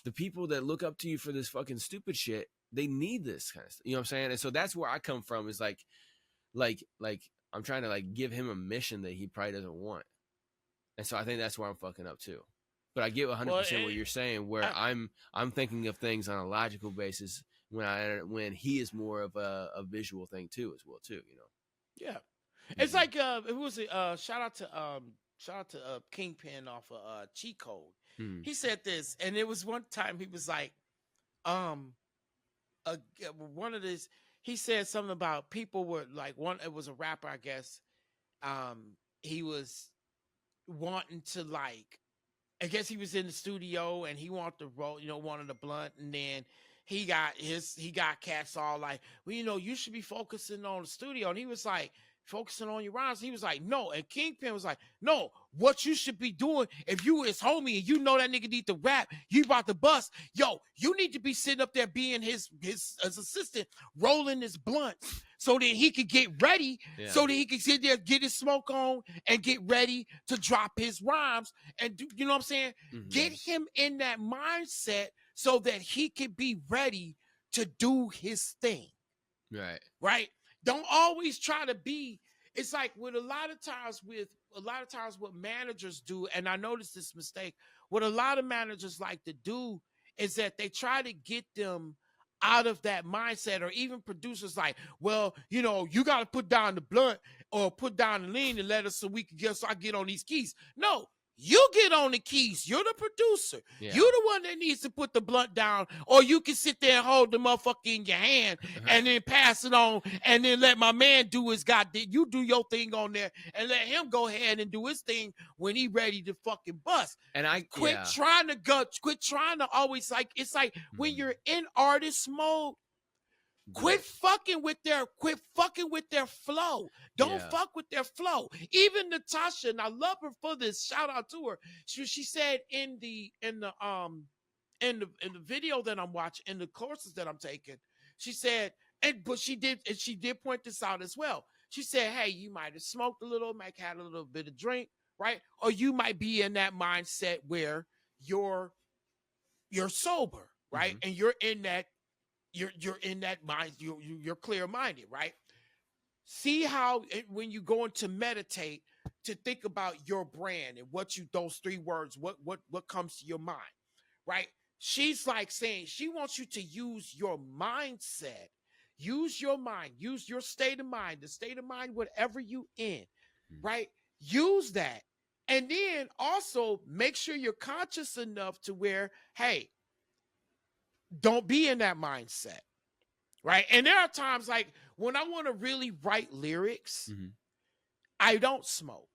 the people that look up to you for this fucking stupid shit, they need this kind of stuff. You know what I'm saying? And so that's where I come from, is like I'm trying to like give him a mission that he probably doesn't want. And so I think that's where I'm fucking up too. But I get 100% what you're saying, where I'm thinking of things on a logical basis when he is more of a visual thing too, as well too, Yeah. It's like it was a shout out to Kingpin off of Cheat Code. He said this, and it was one time he was like, one of this. He said something about people were like it was a rapper, I guess. He was wanting to like, I guess he was in the studio and he wanted to roll, wanted a blunt, and then he got cats all like, well, you should be focusing on the studio, and he was like, focusing on your rhymes. He was like, no, and Kingpin was like, no, what you should be doing, if you his homie and you know that nigga need to rap, you about to bust, you need to be sitting up there being his assistant, rolling his blunts so that he could get ready, so that he could sit there, get his smoke on, and get ready to drop his rhymes and do, you know what I'm saying? Get him in that mindset so that he could be ready to do his thing. Right? Don't always try to be. It's like with a lot of times what managers do, and I noticed this mistake, what a lot of managers like to do is that they try to get them out of that mindset, or even producers like, well, you got to put down the blunt or put down the lean and let us so I get on these keys. No, you get on the keys. You're the producer. You're the one that needs to put the blunt down, or you can sit there and hold the motherfucker in your hand and then pass it on, and then let my man do his goddamn. You do your thing on there and let him go ahead and do his thing when he ready to fucking bust. And I quit trying to always, like, it's like when you're in artist mode, quit fucking with their flow. Don't fuck with their flow. Even Natasha, and I love her for this. Shout out to her. She said in the video that I'm watching, in the courses that I'm taking, she said, but she did point this out as well. She said, hey, you might have smoked a little, might have had a little bit of drink, right? Or you might be in that mindset where you're sober, right? And you're in that. You're in that mind. You're clear-minded, right? See how when you go into meditate, to think about your brand and those three words, what comes to your mind, right? She's like saying she wants you to use your mindset, use your mind, use your state of mind, the state of mind whatever you in, right? Use that, and then also make sure you're conscious enough to where, hey, don't be in that mindset, right? And there are times like when I want to really write lyrics, I don't smoke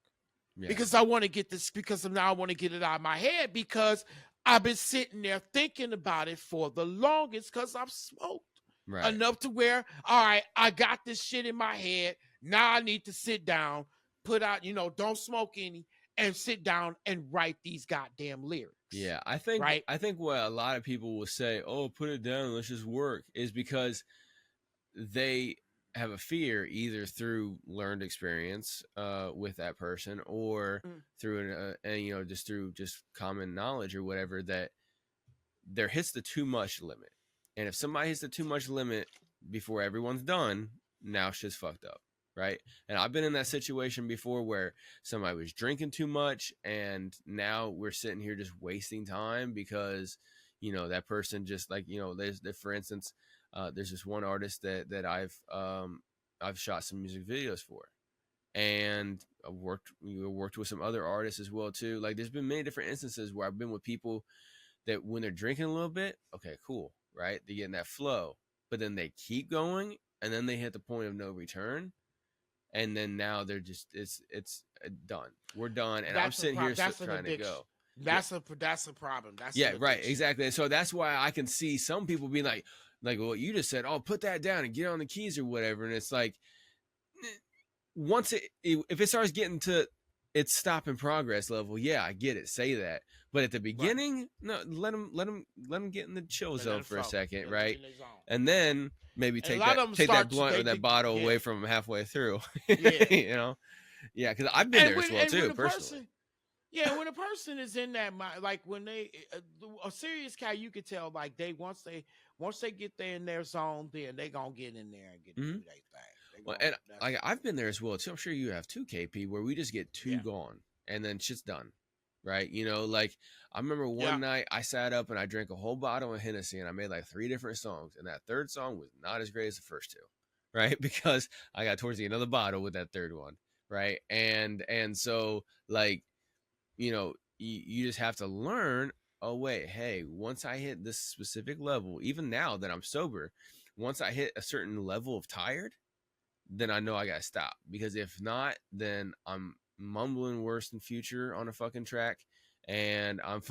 because I want to get this, because now I want to get it out of my head, because I've been sitting there thinking about it for the longest, because I've smoked enough to where, all right, I got this shit in my head. Now I need to sit down, put out, don't smoke any, and sit down and write these goddamn lyrics. Yeah, I think what a lot of people will say, oh, put it down, let's just work, is because they have a fear, either through learned experience with that person, or through just through common knowledge or whatever, that there hits the too much limit. And if somebody hits the too much limit before everyone's done, now shit's fucked up. right? And I've been in that situation before where somebody was drinking too much, and now we're sitting here just wasting time because, you know, that person just like, you know, for instance, there's this one artist that I've shot some music videos for, and I've worked with some other artists as well too. Like there's been many different instances where I've been with people that when they're drinking a little bit, okay, cool, right? They get in that flow, but then they keep going, and then they hit the point of no return, and then now they're just it's done. We're done, and I'm That's a sitting problem. here That's an trying to addiction. go. That's a problem. That's Yeah, an right, addiction. exactly. And so that's why I can see some people being like what you just said. Oh, put that down and get on the keys or whatever. And it's like once if it starts getting to its stop in progress level, yeah, I get it. Say that. But at the beginning, no, let them get in the chill zone for a second, right? And then maybe And a take lot that of them take that start blunt or that bottle away from them halfway through. Yeah. You know, yeah, because I've been there as well too, personally. When a person is in that mind, like when they a serious cat, you could tell like they once they get there in their zone, then they gonna get in there and get do their thing. Well, and like I've been there as well too. I'm sure you have too, KP, where we just get too gone and then shit's done, right? You know, like I remember one night I sat up and I drank a whole bottle of Hennessy and I made like 3 different songs, and that third song was not as great as the first 2, right? Because I got towards the end of the bottle with that third one, right? And so like, you know, you just have to learn. Oh wait, hey, once I hit this specific level, even now that I'm sober, once I hit a certain level of tired, then I know I gotta stop, because if not, then I'm mumbling worse than Future on a fucking track, and I'm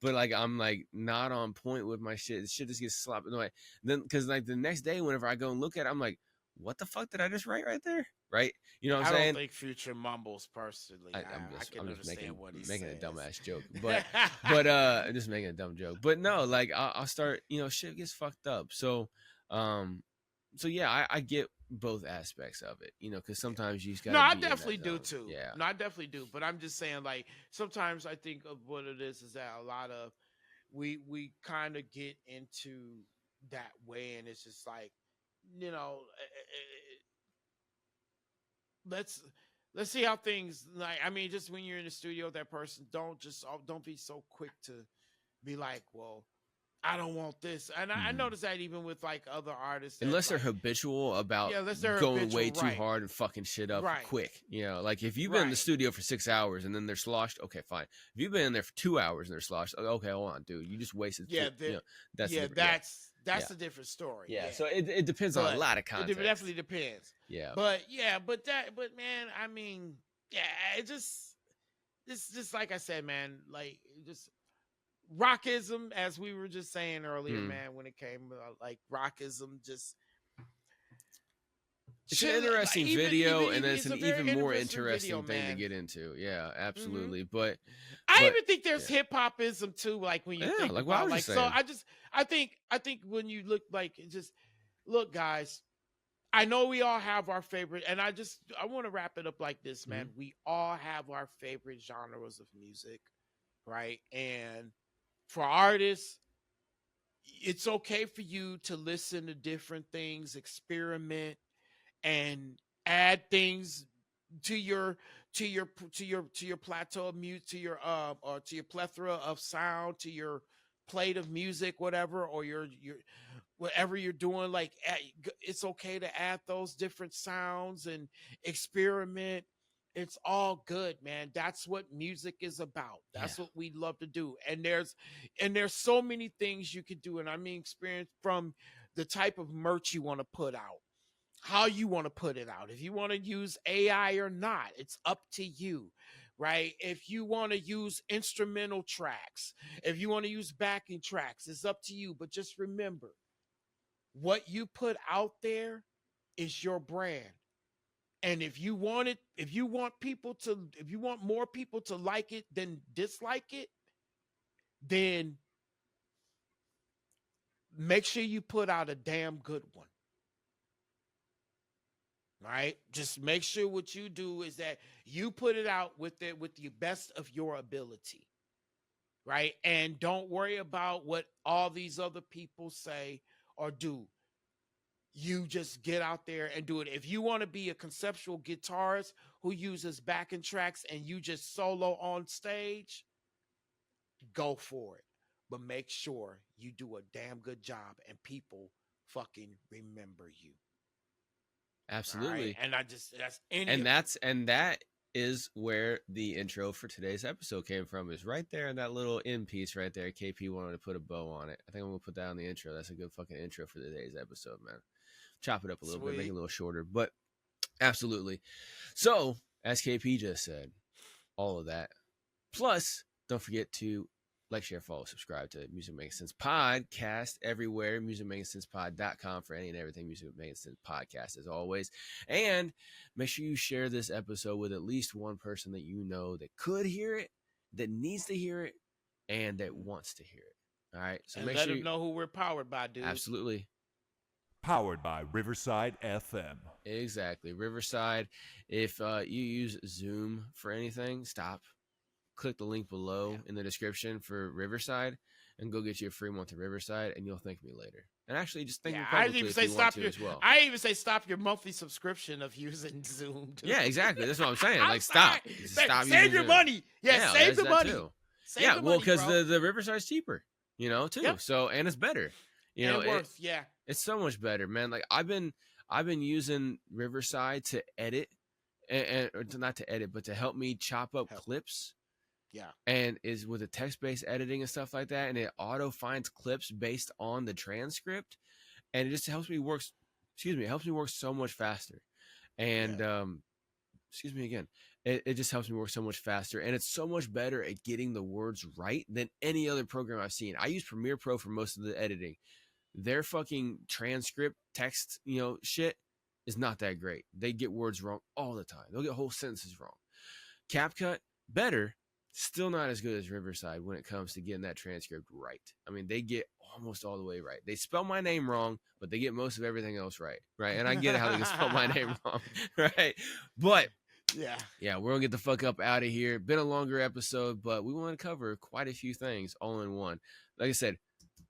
but like I'm like not on point with my shit. Shit just gets sloppy. Like, then because like the next day, whenever I go and look at it, I'm like, what the fuck did I just write right there? Right? You know what I'm saying? I don't think Future mumbles personally. I can understand what he's making a dumbass joke, but I'm just making a dumb joke. But no, like I'll start, you know, shit gets fucked up. So yeah, I get both aspects of it, you know, because sometimes you just got. No, I definitely do too. Yeah, no, I definitely do. But I'm just saying, like sometimes I think of what it is that a lot of we kind of get into that way, and it's just like, you know, let's see how things like. I mean, just when you're in the studio with that person, don't be so quick to be like, well, I don't want this. And I noticed that even with like other artists. Unless they're habitual about going way too hard and fucking shit up quick. You know, like if you've been in the studio for 6 hours and then they're sloshed, okay, fine. If you've been in there for 2 hours and they're sloshed, okay, hold on, dude. You just wasted. That's a different story. Yeah. So it depends on a lot of context. It definitely depends. Yeah. But man, I mean, it just like I said, man, like just Rockism, as we were just saying earlier, man, when it came like Rockism, just it's an interesting video, and it's an even more interesting thing to get into. Yeah, absolutely. But I even think there's hip-hopism too, like when you think like about like so I think when you look like just look, guys, I know we all have our favorite, and I want to wrap it up like this, man. We all have our favorite genres of music, right? And for artists, it's okay for you to listen to different things, experiment, and add things to your plateau of music, to your or to your plethora of sound, to your plate of music, whatever, or your whatever you're doing. Like it's okay to add those different sounds and experiment. It's all good, man. That's what music is about. That's what we love to do. And there's so many things you can do. And I mean, experience from the type of merch you want to put out, how you want to put it out. If you want to use AI or not, it's up to you, right? If you want to use instrumental tracks, if you want to use backing tracks, it's up to you. But just remember, what you put out there is your brand. And if you want more people to like it than dislike it, then make sure you put out a damn good one. Right? Just make sure what you do is that you put it out with the best of your ability. Right? And don't worry about what all these other people say or do. you just get out there and do it. If you want to be a conceptual guitarist who uses backing tracks and you just solo on stage, go for it. But make sure you do a damn good job and people fucking remember you. Absolutely. Right? And that is where the intro for today's episode came from, is right there in that little end piece right there. KP wanted to put a bow on it. I think I'm gonna put that on the intro. That's a good fucking intro for today's episode, man. Chop it up a little bit, make it a little shorter, but absolutely. So, as KP just said, all of that. Plus, don't forget to like, share, follow, subscribe to Music Making Sense Podcast everywhere. MusicMakingSensePod.com for any and everything Music Making Sense Podcast, as always. And make sure you share this episode with at least one person that you know that could hear it, that needs to hear it, and that wants to hear it. All right. So and make let sure them know who we're powered by, dude. Absolutely. Powered by Riverside FM. Exactly. Riverside. If you use Zoom for anything, stop. Click the link below in the description for Riverside and go get you a free month of Riverside, and you'll thank me later. And actually, just thank me publicly if you want to as well. I even say stop your monthly subscription of using Zoom. Dude. Yeah, exactly. That's what I'm saying. Like, stop. Stop. Save your money. Yeah, save the money. Yeah, well, because the Riverside's cheaper, too. Yep. So, and it's better. It's so much better, man. Like, I've been using Riverside to edit, or not to edit, but to help me chop up clips. Yeah. And is with the text-based editing and stuff like that, and it auto finds clips based on the transcript, and it just helps me work. It helps me work so much faster. And it just helps me work so much faster, and it's so much better at getting the words right than any other program I've seen. I use Premiere Pro for most of the editing. Their fucking transcript text, shit is not that great. They get words wrong all the time. They'll get whole sentences wrong. CapCut, better. Still not as good as Riverside when it comes to getting that transcript right. I mean, they get almost all the way right. They spell my name wrong, but they get most of everything else right? And I get how they can spell my name wrong, right? But yeah, we're gonna get the fuck up out of here. Been a longer episode, but we want to cover quite a few things all in one. Like I said,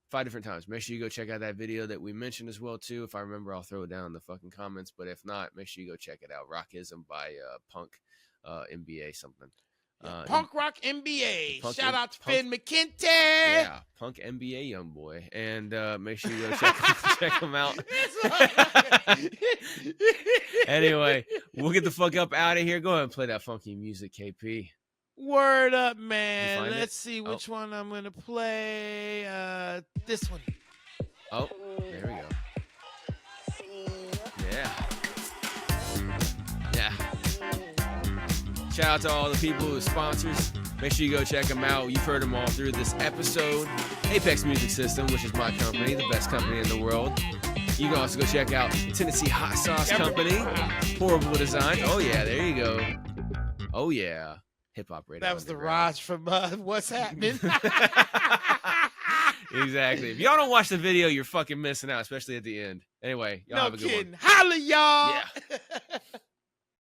5 different times. Make sure you go check out that video that we mentioned as well too. If I remember, I'll throw it down in the fucking comments. But if not, make sure you go check it out. Rockism by Punk MBA something. Punk Rock MBA. Shout out to Finn McKinty. Yeah, Punk MBA young boy. And make sure you go check him out. Anyway, we'll get the fuck up out of here. Go ahead and play that funky music, KP. Word up, man. Let's see which one I'm going to play. This one. Oh, there we go. Yeah. Shout out to all the people who are sponsors. Make sure you go check them out. You've heard them all through this episode. Apex Music System, which is my company, the best company in the world. You can also go check out Tennessee Hot Sauce Company. Horrible Designs. Oh, yeah, there you go. Oh, yeah. HipHop Radio. That was the Raj from What's Happening. Exactly. If y'all don't watch the video, you're fucking missing out, especially at the end. Anyway, y'all have a good one. Holla, y'all. Yeah.